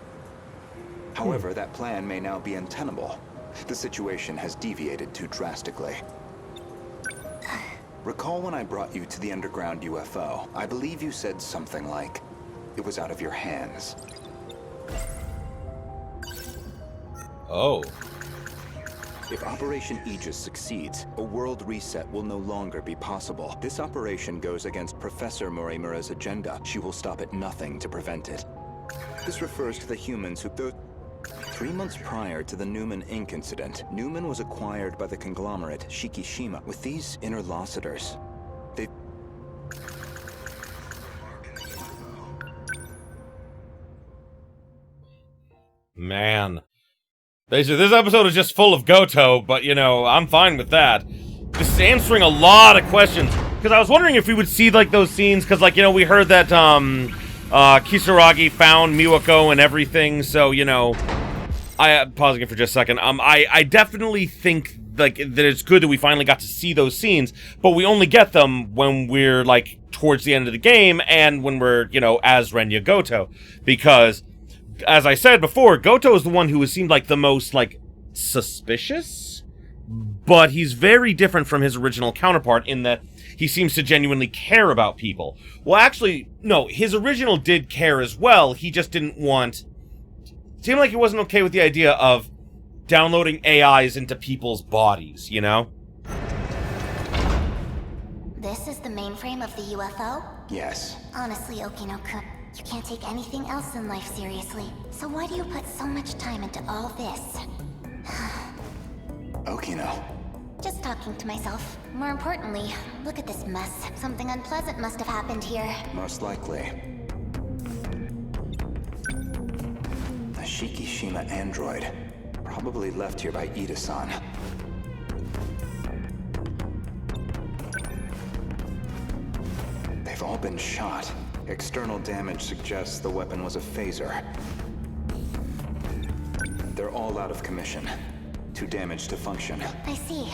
However, that plan may now be untenable. The situation has deviated too drastically. Recall when I brought you to the underground UFO, I believe you said something like, it was out of your hands. Oh. If Operation Aegis succeeds, a world reset will no longer be possible. This operation goes against Professor Morimura's agenda. She will stop at nothing to prevent it. This refers to the humans who... 3 months prior to the Newman Inc. incident, Newman was acquired by the conglomerate Shikishima. With these interlocutors, they... Man. Basically, this episode is just full of Gouto, but, you know, I'm fine with that. This is answering a lot of questions. Because I was wondering if we would see, like, those scenes, because, like, you know, we heard that, Kisaragi found Miwako and everything, so, you know... pausing it for just a second, I definitely think, like, that it's good that we finally got to see those scenes, but we only get them when we're, like, towards the end of the game, and when we're, you know, as Renya Gouto. Because... as I said before, Gouto is the one who seemed like the most, like, suspicious? But he's very different from his original counterpart in that he seems to genuinely care about people. Well, actually, no, his original did care as well, he just didn't want... seemed like he wasn't okay with the idea of downloading AIs into people's bodies, you know? This is the mainframe of the UFO? Yes. Honestly, Okino-kun, you can't take anything else in life seriously. So why do you put so much time into all this? Okino. Just talking to myself. More importantly, look at this mess. Something unpleasant must have happened here. Most likely. A Shikishima android. Probably left here by Ida-san. They've all been shot. External damage suggests the weapon was a phaser. They're all out of commission. Too damaged to function. I see.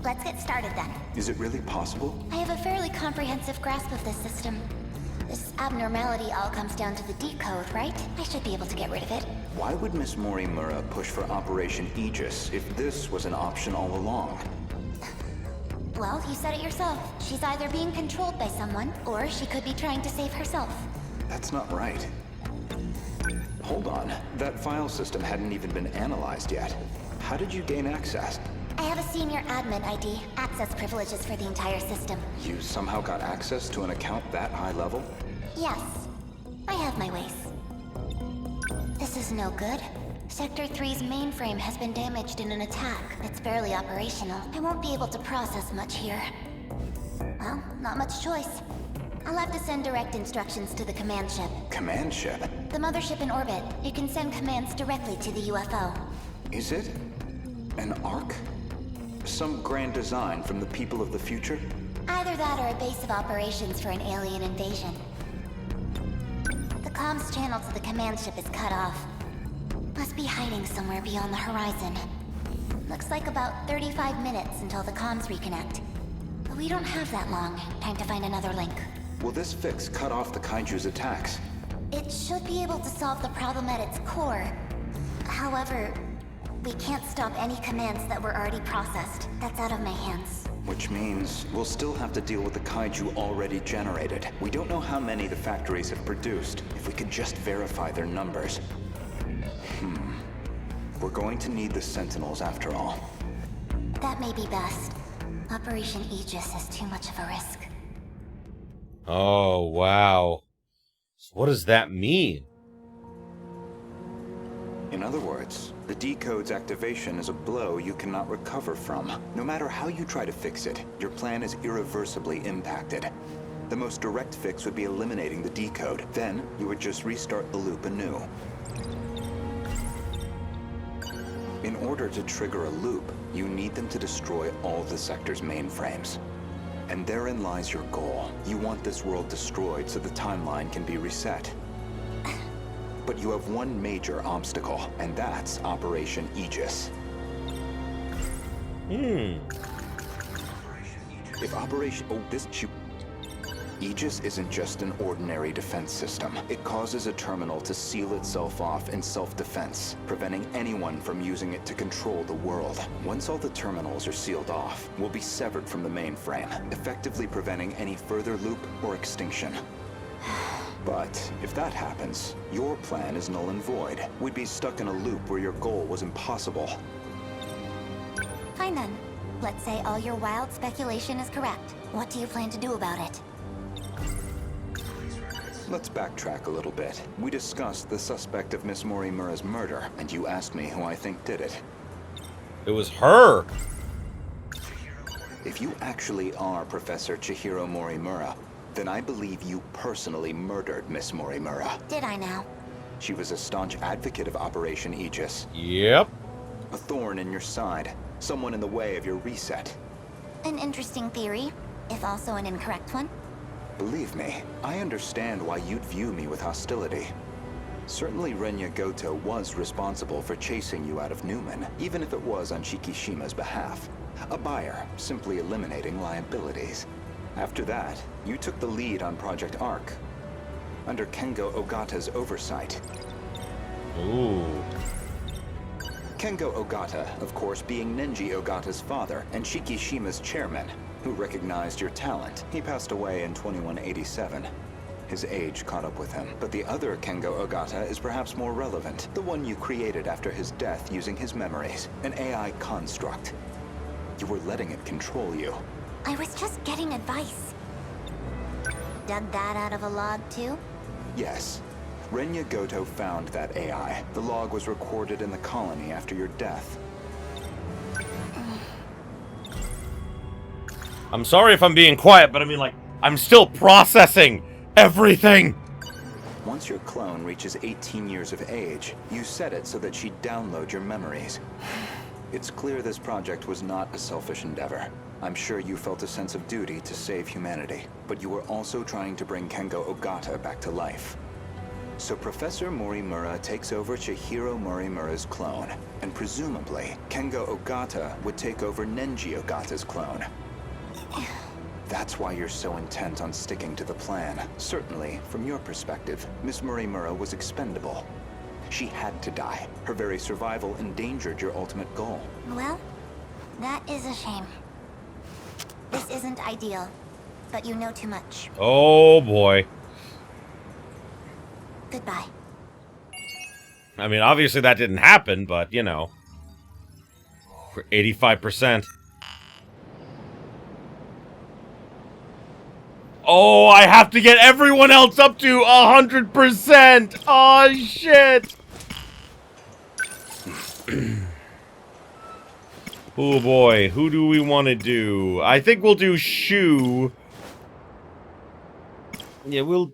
Let's get started then. Is it really possible? I have a fairly comprehensive grasp of this system. This abnormality all comes down to the decode, right? I should be able to get rid of it. Why would Miss Morimura push for Operation Aegis if this was an option all along? Well, you said it yourself. She's either being controlled by someone, or she could be trying to save herself. That's not right. Hold on. That file system hadn't even been analyzed yet. How did you gain access? I have a senior admin ID, access privileges for the entire system. You somehow got access to an account that high level? Yes, I have my ways. This is no good. Sector 3's mainframe has been damaged in an attack. It's barely operational. I won't be able to process much here. Well, not much choice. I'll have to send direct instructions to the command ship. Command ship? The mothership in orbit. It can send commands directly to the UFO. Is it? An Ark? Some grand design from the people of the future? Either that or a base of operations for an alien invasion. The comms channel to the command ship is cut off. Must be hiding somewhere beyond the horizon. Looks like about 35 minutes until the comms reconnect. But we don't have that long. Time to find another link. Will this fix cut off the Kaiju's attacks? It should be able to solve the problem at its core. However, we can't stop any commands that were already processed. That's out of my hands. Which means we'll still have to deal with the Kaiju already generated. We don't know how many the factories have produced. If we could just verify their numbers. We're going to need the Sentinels after all. That may be best. Operation Aegis is too much of a risk. Oh, wow. So what does that mean? In other words, the decode's activation is a blow you cannot recover from. No matter how you try to fix it, your plan is irreversibly impacted. The most direct fix would be eliminating the decode. Then, you would just restart the loop anew. In order to trigger a loop, you need them to destroy all the sector's mainframes. And therein lies your goal. You want this world destroyed so the timeline can be reset. But you have one major obstacle, and that's Operation Aegis. If Operation... Aegis isn't just an ordinary defense system. It causes a terminal to seal itself off in self-defense, preventing anyone from using it to control the world. Once all the terminals are sealed off, we'll be severed from the mainframe, effectively preventing any further loop or extinction. But if that happens, your plan is null and void. We'd be stuck in a loop where your goal was impossible. Fine then. Let's say all your wild speculation is correct. What do you plan to do about it? Let's backtrack a little bit. We discussed the suspect of Miss Morimura's murder, and you asked me who I think did it. It was her. If you actually are Professor Chihiro Morimura, then I believe you personally murdered Miss Morimura. Did I now? She was a staunch advocate of Operation Aegis. Yep. A thorn in your side. Someone in the way of your reset. An interesting theory, if also an incorrect one. Believe me, I understand why you'd view me with hostility. Certainly Renya Gouto was responsible for chasing you out of Newman, even if it was on Shikishima's behalf. A buyer, simply eliminating liabilities. After that, you took the lead on Project Arc, under Kengo Ogata's oversight. Ooh. Kengo Ogata, of course, being Nenji Ogata's father and Shikishima's chairman, who recognized your talent. He passed away in 2187. His age caught up with him. But the other Kengo Ogata is perhaps more relevant. The one you created after his death using his memories. An AI construct. You were letting it control you. I was just getting advice. Dug that out of a log too? Yes. Renya Gouto found that AI. The log was recorded in the colony after your death. I'm sorry if I'm being quiet, but I mean, like, I'm still processing everything. Once your clone reaches 18 years of age, you set it so that she'd download your memories. It's clear this project was not a selfish endeavor. I'm sure you felt a sense of duty to save humanity, but you were also trying to bring Kengo Ogata back to life. So Professor Morimura takes over Chihiro Morimura's clone, and presumably, Kengo Ogata would take over Nenji Ogata's clone. That's why you're so intent on sticking to the plan. Certainly, from your perspective, Miss Morimura was expendable. She had to die. Her very survival endangered your ultimate goal. Well, that is a shame. This isn't ideal, but you know too much. Oh boy. Goodbye. I mean, obviously that didn't happen, but, you know. We're 85%. Oh, I have to get everyone else up to 100%! Oh, shit! Oh boy, who do we want to do? I think we'll do Shu. Yeah, we'll...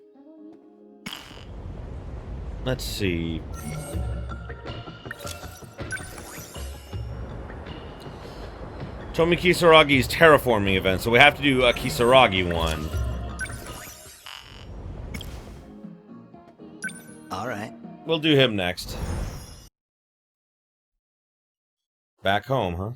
Let's see. Tomi Kisaragi's terraforming event, so we have to do a Kisaragi one. Alright. We'll do him next. Back home, huh?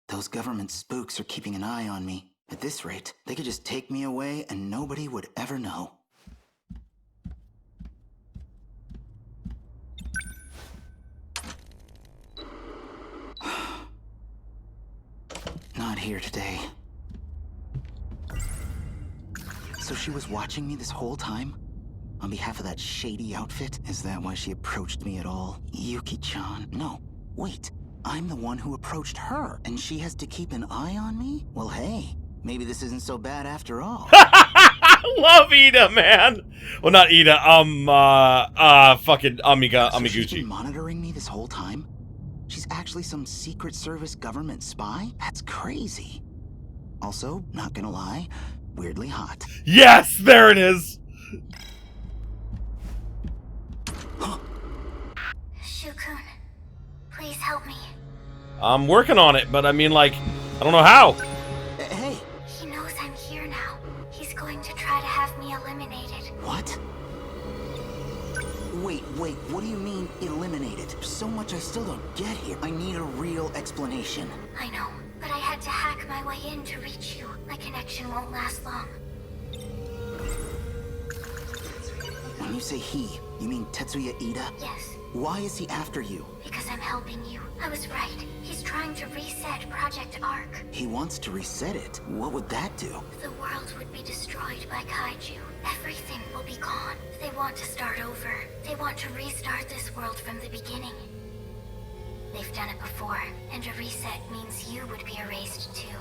Those government spooks are keeping an eye on me. At this rate, they could just take me away and nobody would ever know. Not here today. So she was watching me this whole time? On behalf of that shady outfit? Is that why she approached me at all? Yuki-chan? No, wait. I'm the one who approached her, and she has to keep an eye on me? Well, hey, maybe this isn't so bad after all. Love Ida, man! Well, not Ida, fucking So she's Amiguchi. been monitoring me this whole time? She's actually some Secret Service government spy? That's crazy. Also, not gonna lie, weirdly hot. Yes, there it is! Shukun, please help me. I'm working on it, but I mean, like, I don't know how. Hey, He knows I'm here now. He's going to try to have me eliminated. what? Wait, what do you mean, eliminated? So much I still don't get here. I need a real explanation. I know, but I had to hack my way in to reach you. My connection won't last long. When you say he, you mean Tetsuya Ida? Yes, Why is he after you? Because I'm helping you. I was right. He's trying to reset Project Ark. He wants to reset it. What would that do? The world would be destroyed by kaiju. Everything will be gone. They want to start over. They want to restart this world from the beginning. They've done it before, and a reset means you would be erased too.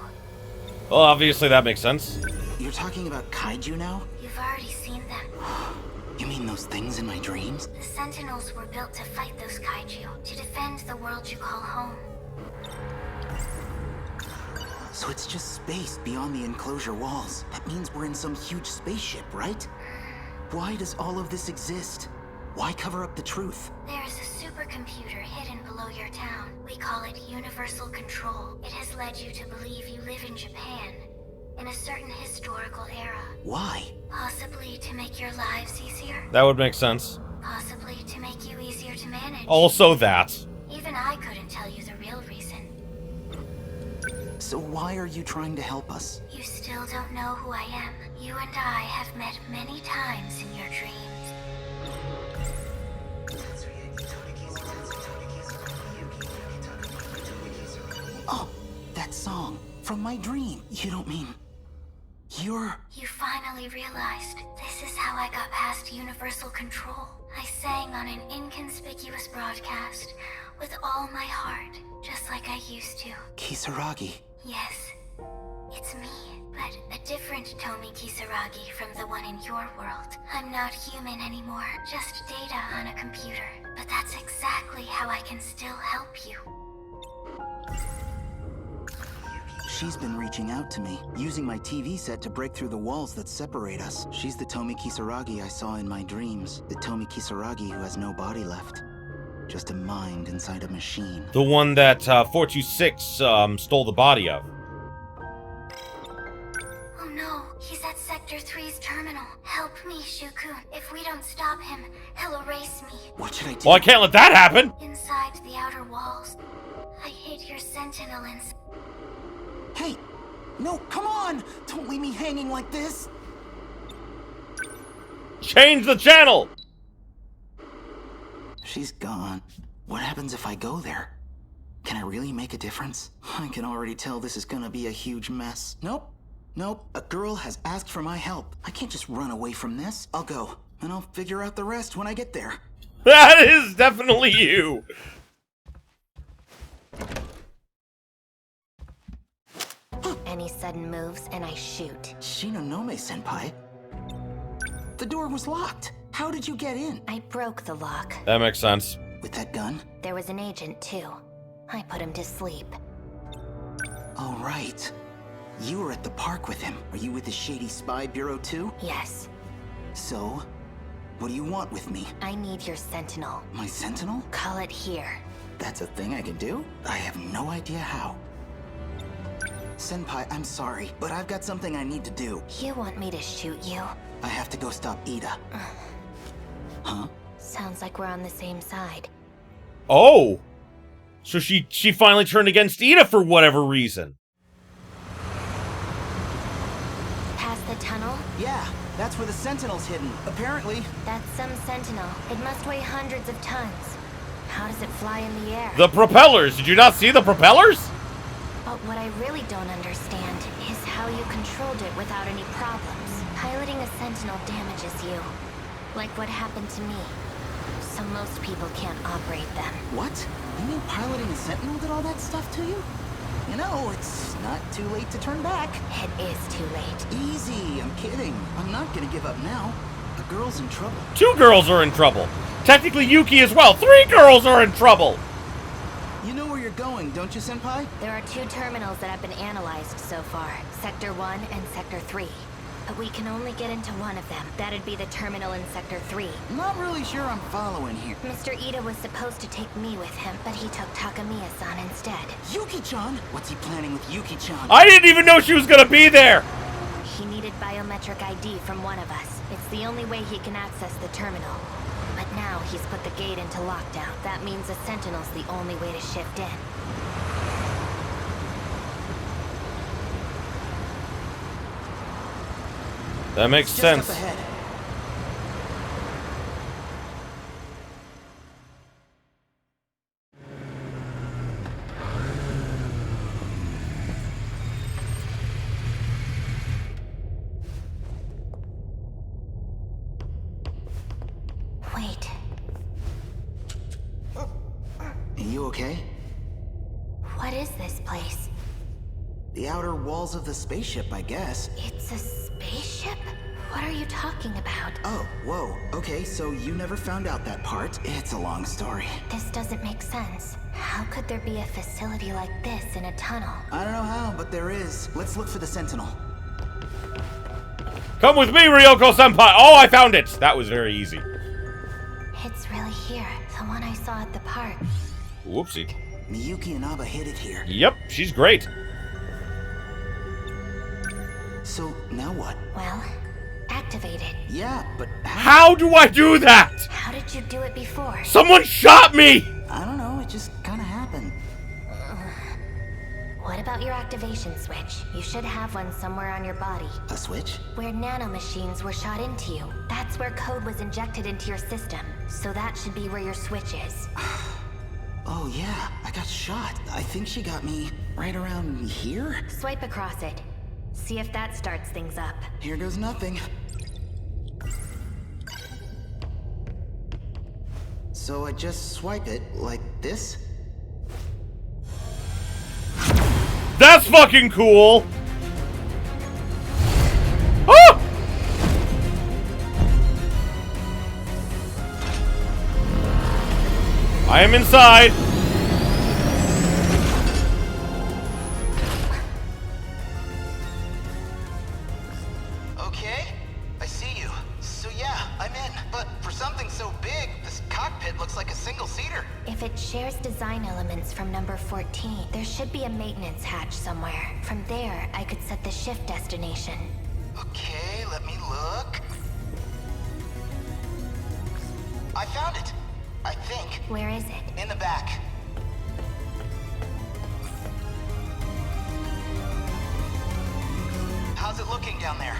Well, obviously that makes sense. You're talking about kaiju now? You've already seen them. You mean those things in my dreams? The Sentinels were built to fight those kaiju, to defend the world you call home. So it's just space beyond the enclosure walls. That means we're in some huge spaceship, right? Why does all of this exist? Why cover up the truth? There's a supercomputer hidden below your town. We call it Universal Control. It has led you to believe you live in Japan, in a certain historical era. Why? Possibly to make your lives easier. That would make sense. Possibly to make you easier to manage. Also that. Even I couldn't tell you the real reason. So why are you trying to help us? You still don't know who I am. You and I have met many times in your dreams. Oh, that song from my dream. You don't mean you're... You finally realized this is how I got past Universal Control. I sang on an inconspicuous broadcast with all my heart, just like I used to. Kisaragi. Yes, it's me, but a different Tomi Kisaragi from the one in your world. I'm not human anymore, just data on a computer. But that's exactly how I can still help you. She's been reaching out to me, using my TV set to break through the walls that separate us. She's the Tomi Kisaragi I saw in my dreams. The Tomi Kisaragi who has no body left. Just a mind inside a machine. The one that 426 stole the body of. Oh no, he's at Sector 3's terminal. Help me, Shukun. If we don't stop him, he'll erase me. What should I do? Well, I can't let that happen! Inside the outer walls, I hid your Sentinel and... Hey! No, come on! Don't leave me hanging like this! Change the channel! She's gone. What happens if I go there? Can I really make a difference? I can already tell this is gonna be a huge mess. Nope. Nope. A girl has asked for my help. I can't just run away from this. I'll go, and I'll figure out the rest when I get there. That is definitely you! Any sudden moves, and I shoot. Shinonome-senpai? The door was locked. How did you get in? I broke the lock. That makes sense. With that gun? There was an agent, too. I put him to sleep. Oh, right. You were at the park with him. Are you with the shady spy bureau, too? Yes. So, what do you want with me? I need your Sentinel. My Sentinel? Call it here. That's a thing I can do? I have no idea how. Senpai, I'm sorry, but I've got something I need to do. You want me to shoot you? I have to go stop Ida. Huh? Sounds like we're on the same side. Oh! So she finally turned against Ida for whatever reason. Past the tunnel? Yeah, that's where the Sentinel's hidden. Apparently. That's some Sentinel. It must weigh hundreds of tons. How does it fly in the air? The propellers! Did you not see the propellers? But what I really don't understand is how you controlled it without any problems. Piloting a Sentinel damages you, like what happened to me. So most people can't operate them. What? You mean piloting a Sentinel did all that stuff to you? You know, it's not too late to turn back. It is too late. Easy, I'm kidding. I'm not gonna give up now. The girl's in trouble. 2 girls are in trouble. Technically Yuki as well. 3 girls are in trouble. You know where you're going, don't you, Senpai? There are 2 terminals that have been analyzed so far. Sector 1 and Sector 3. But we can only get into one of them. That'd be the terminal in Sector 3. Not really sure I'm following here. Mr. Ida was supposed to take me with him, but he took Takamiya-san instead. Yuki-chan? What's he planning with Yuki-chan? I didn't even know she was gonna be there! He needed biometric ID from one of us. It's the only way he can access the terminal. But now he's put the gate into lockdown. That means the Sentinel's the only way to shift in. That makes Just sense. up ahead. Wait, You okay? what is this place? The outer walls of the spaceship, I guess. It's a spaceship? What are you talking about? Oh, whoa. Okay, so you never found out that part. It's a long story. This doesn't make sense. How could there be a facility like this in a tunnel? I don't know how, but there is. Let's look for the Sentinel. Come with me, Ryoko-senpai! Oh, I found it! That was very easy. It's really here. The one I saw at the park. Whoopsie. Miyuki and Aba hid it here. Yep, she's great. So, now what? Well, activate it. Yeah, but How do I do that? How did you do it before? Someone shot me! I don't know, it just kinda happened. What about your activation switch? You should have one somewhere on your body. A switch? Where nanomachines were shot into you. That's where code was injected into your system. So that should be where your switch is. Oh yeah, I got shot. I think she got me right around here? Swipe across it. See if that starts things up. Here goes nothing. So I just swipe it like this? That's fucking cool! Ah! I am inside. Okay, I see you. So yeah, I'm in. But for something so big, this cockpit looks like a single-seater. If it shares design elements from number 14, there should be a maintenance hatch somewhere. From there, I could set the shift destination. Okay, let me look. I found it. I think. Where is it? In the back. How's it looking down there?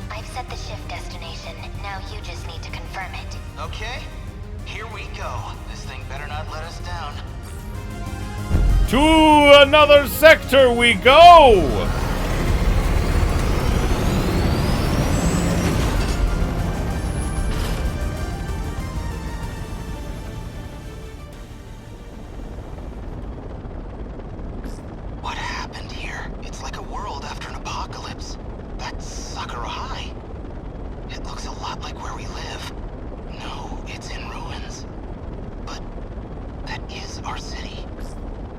I've set the shift destination. Now you just need to confirm it. Okay, here we go. This thing better not let us down. To another sector we go! What happened here? It's like a world after an apocalypse. That's Sakura High. It looks a lot like where we live. No, it's in ruins. But that is our city.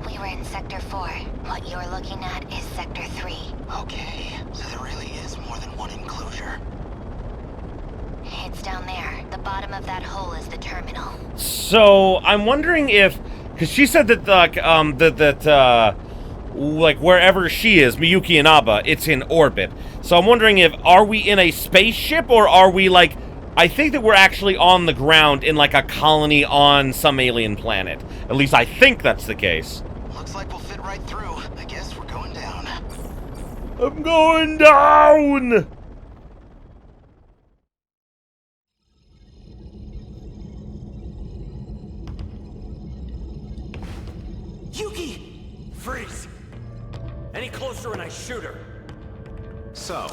We were in Sector 4. What you're looking at is Sector 3. Okay, so there really is more than one enclosure. It's down there. The bottom of that hole is the terminal. So, I'm wondering if... Because she said that, like, wherever she is, Miyuki and Aba, it's in orbit. So I'm wondering if, are we in a spaceship, or are we, like... I think that we're actually on the ground in, like, a colony on some alien planet. At least I think that's the case. Looks like we'll fit right through. I guess we're going down. I'm going down! Yuki! Freeze! Any closer and I shoot her. So,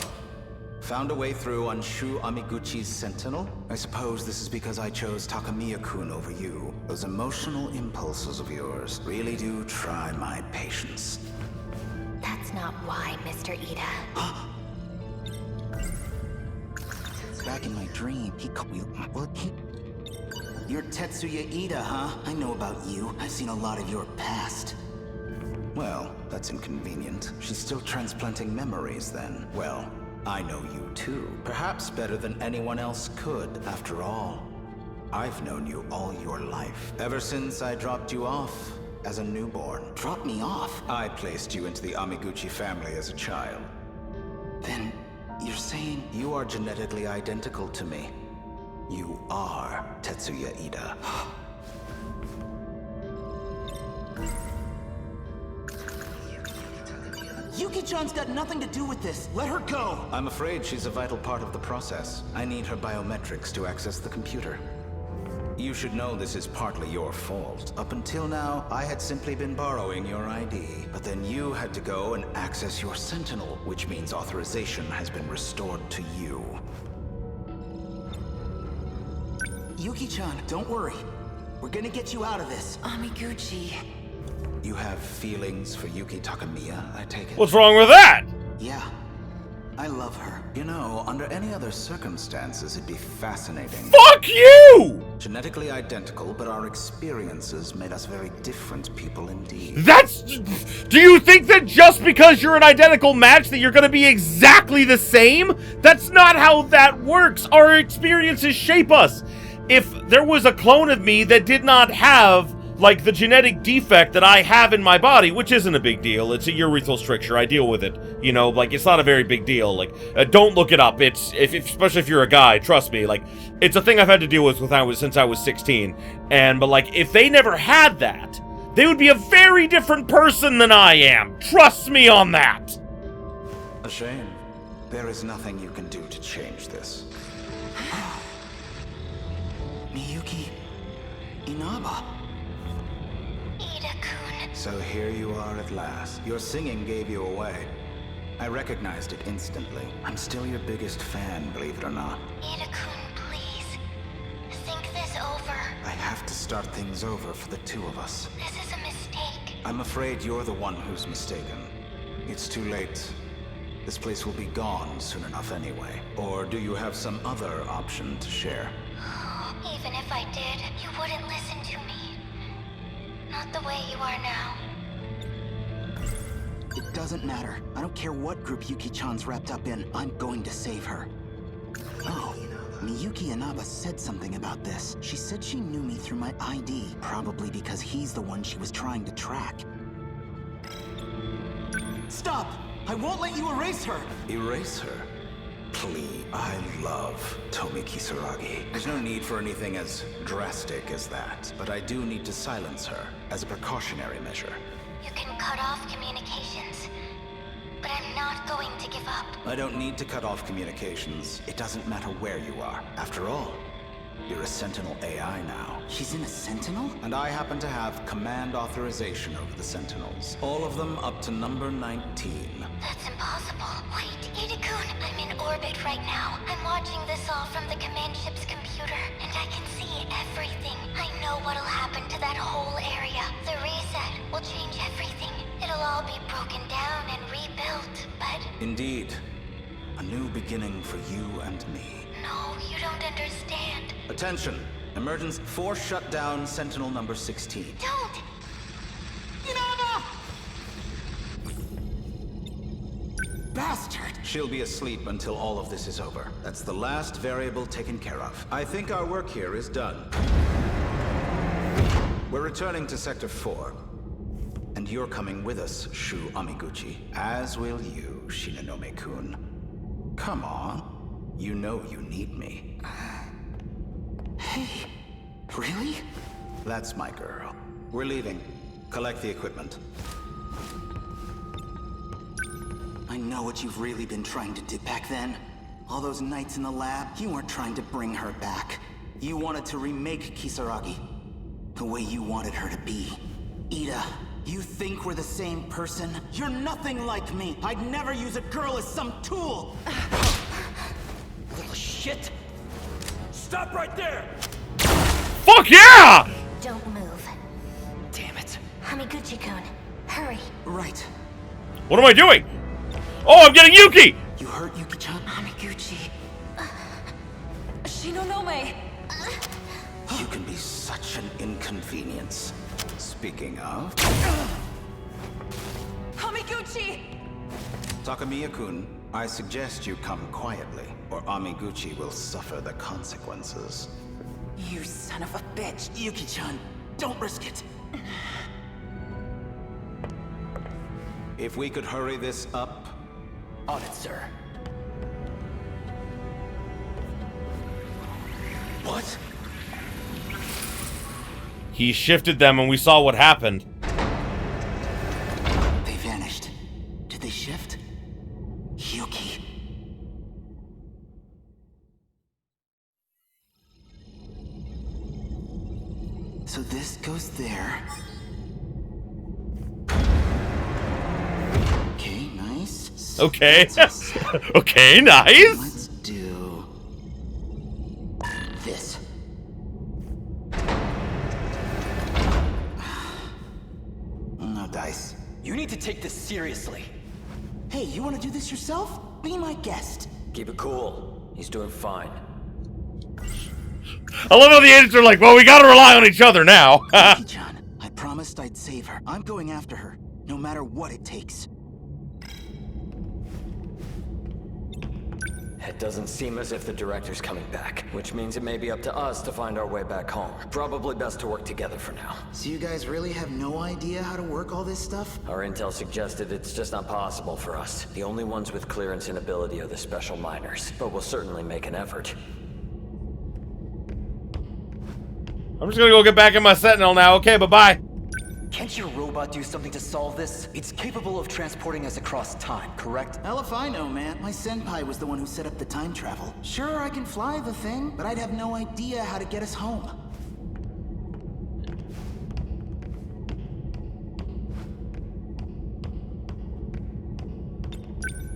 found a way through on Shu Amiguchi's Sentinel? I suppose this is because I chose Takamiya-kun over you. Those emotional impulses of yours really do try my patience. That's not why, Mr. Ida. Back in my dream, he called me... What? You're Tetsuya Ida, huh? I know about you. I've seen a lot of your past. Well, that's inconvenient. She's still transplanting memories, then. Well, I know you too. Perhaps better than anyone else could, after all. I've known you all your life. Ever since I dropped you off as a newborn. Dropped me off? I placed you into the Amiguchi family as a child. Then, you're saying... You are genetically identical to me. You are Tetsuya Ida. Yuki-chan's got nothing to do with this. Let her go! I'm afraid she's a vital part of the process. I need her biometrics to access the computer. You should know this is partly your fault. Up until now, I had simply been borrowing your ID. But then you had to go and access your Sentinel, which means authorization has been restored to you. Yuki-chan, don't worry. We're gonna get you out of this. Amiguchi. You have feelings for Yuki Takamiya, I take it? What's wrong with that? Yeah, I love her. You know, under any other circumstances, it'd be fascinating. Fuck you! Genetically identical, but our experiences made us very different people indeed. That's... Do you think that just because you're an identical match that you're gonna be exactly the same? That's not how that works. Our experiences shape us. If there was a clone of me that did not have, like, the genetic defect that I have in my body, which isn't a big deal. It's a urethral stricture. I deal with it. You know, like, it's not a very big deal. Like, don't look it up. It's, especially if you're a guy, trust me, like, it's a thing I've had to deal with since I was 16. But, like, if they never had that, they would be a very different person than I am. Trust me on that. A shame. There is nothing you can do to change this. Miyuki Inaba. Ida-kun. So here you are at last. Your singing gave you away. I recognized it instantly. I'm still your biggest fan, believe it or not. Ida-kun, please. Think this over. I have to start things over for the two of us. This is a mistake. I'm afraid you're the one who's mistaken. It's too late. This place will be gone soon enough anyway. Or do you have some other option to share? Even if I did, you wouldn't listen to me. Not the way you are now. It doesn't matter. I don't care what group Yuki-chan's wrapped up in. I'm going to save her. Oh, Miyuki Inaba said something about this. She said she knew me through my ID, probably because he's the one she was trying to track. Stop! I won't let you erase her! Erase her? Please. I love Tomi Kisaragi. There's no need for anything as drastic as that, but I do need to silence her as a precautionary measure. You can cut off communications, but I'm not going to give up. I don't need to cut off communications. It doesn't matter where you are. After all, you're a Sentinel AI now. She's in a Sentinel? And I happen to have command authorization over the Sentinels. All of them up to number 19. That's impossible. Wait, Ida-kun, I'm in orbit right now. I'm watching this all from the command ship's computer, and I can see everything. I know what'll happen to that whole area. The reset will change everything. It'll all be broken down and rebuilt, but... Indeed. A new beginning for you and me. No, you don't understand. Attention! Emergency force shutdown Sentinel number 16. Don't! Inaba! Bastard! She'll be asleep until all of this is over. That's the last variable taken care of. I think our work here is done. We're returning to Sector 4. And you're coming with us, Shu Amiguchi. As will you, Shinonome-kun. Come on. You know you need me. Hey, really? That's my girl. We're leaving. Collect the equipment. I know what you've really been trying to do back then. All those nights in the lab, you weren't trying to bring her back. You wanted to remake Kisaragi. The way you wanted her to be. Ida, you think we're the same person? You're nothing like me. I'd never use a girl as some tool. Little shit! Stop right there! Fuck yeah! Don't move. Damn it. Hamiguchi-kun, hurry. Right. What am I doing? Oh, I'm getting Yuki! You hurt Yuki-chan? Amiguchi. Shinonome! You can be such an inconvenience. Speaking of... Amiguchi! Takamiya-kun, I suggest you come quietly, or Amiguchi will suffer the consequences. You son of a bitch. Yuki-chan, don't risk it. If we could hurry this up... On it, sir. What? He shifted them and we saw what happened. They vanished. Did they shift? Yuki. So this goes there. Okay, nice. Okay. Okay, nice. Let's do this. need to take this seriously. Hey, you want to do this yourself? Be my guest. Keep it cool. He's doing fine. I love how the agents are like, well, we gotta rely on each other now. Yuki-chan, I promised I'd save her. I'm going after her, no matter what it takes. It doesn't seem as if the director's coming back, which means it may be up to us to find our way back home. Probably best to work together for now. So you guys really have no idea how to work all this stuff? Our intel suggested it's just not possible for us. The only ones with clearance and ability are the special miners, but we'll certainly make an effort. I'm just gonna go get back in my Sentinel now. Okay, bye-bye. Can't your robot do something to solve this? It's capable of transporting us across time, correct? Hell if I know, man. My senpai was the one who set up the time travel. Sure, I can fly the thing, but I'd have no idea how to get us home.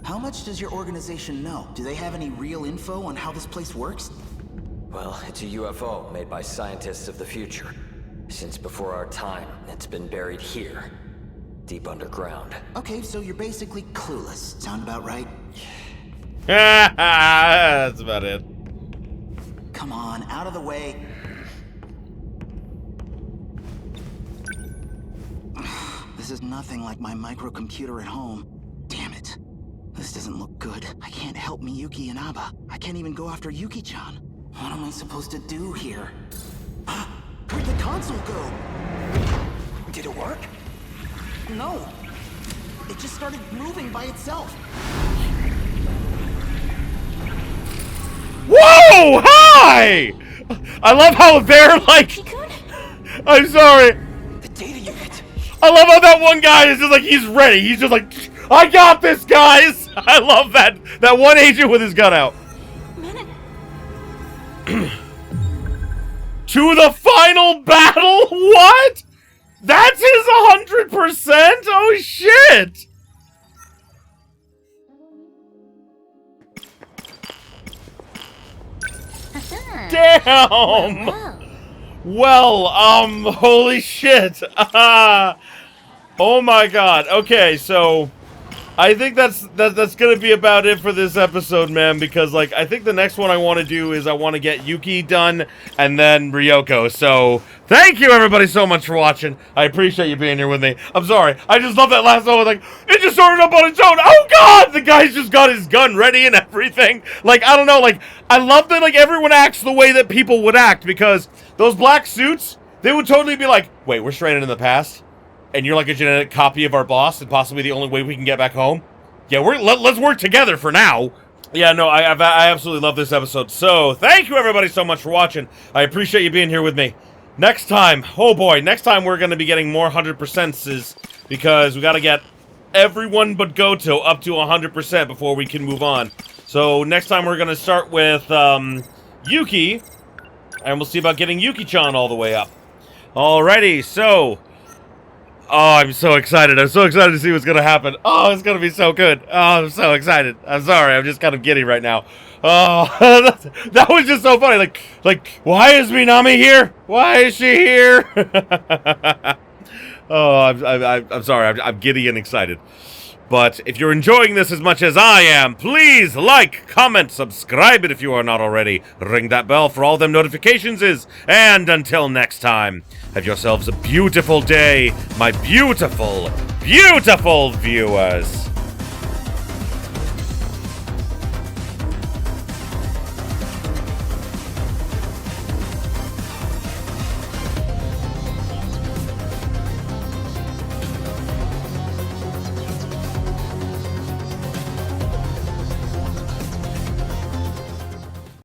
How much does your organization know? Do they have any real info on how this place works? Well, it's a UFO made by scientists of the future. Since before our time, it's been buried here, deep underground. Okay, so you're basically clueless. Sound about right? That's about it. Come on, out of the way. This is nothing like my microcomputer at home. Damn it. This doesn't look good. I can't help Miyuki and Aba. I can't even go after Yuki-chan. What am I supposed to do here? Where'd the console go? Did it work? No. It just started moving by itself. Whoa! Hi! I love how they're like... I'm sorry. The data unit. I love how that one guy is just like, he's ready. He's just like, I got this, guys! I love that. That one agent with his gun out. To the final battle? What? That's his 100%? Oh, shit! Damn! Well, holy shit. Oh my god. Okay, so I think that's gonna be about it for this episode, man, because, like, I think the next one I want to do is I want to get Yuki done, and then Ryoko. So, thank you, everybody, so much for watching. I appreciate you being here with me. I'm sorry. I just love that last one. Like, it just started up on its own. Oh, God! The guy's just got his gun ready and everything. Like, I don't know, like, I love that, like, everyone acts the way that people would act, because those black suits, they would totally be like, wait, we're stranded in the past? And you're like a genetic copy of our boss and possibly the only way we can get back home? Yeah, let's work together for now. Yeah, no, I absolutely love this episode. So, thank you everybody so much for watching. I appreciate you being here with me. Next time, oh boy, next time we're going to be getting more 100%s because we got to get everyone but Goto up to 100% before we can move on. So, next time we're going to start with Yuki, and we'll see about getting Yuki-chan all the way up. Alrighty, so... Oh, I'm so excited. I'm so excited to see what's going to happen. Oh, it's going to be so good. Oh, I'm so excited. I'm sorry. I'm just kind of giddy right now. Oh, that was just so funny. Like, why is Minami here? Why is she here? Oh, I'm sorry. I'm giddy and excited. But if you're enjoying this as much as I am, please like, comment, subscribe it if you are not already. Ring that bell for all them notifications is. And until next time, have yourselves a beautiful day, my beautiful, beautiful viewers.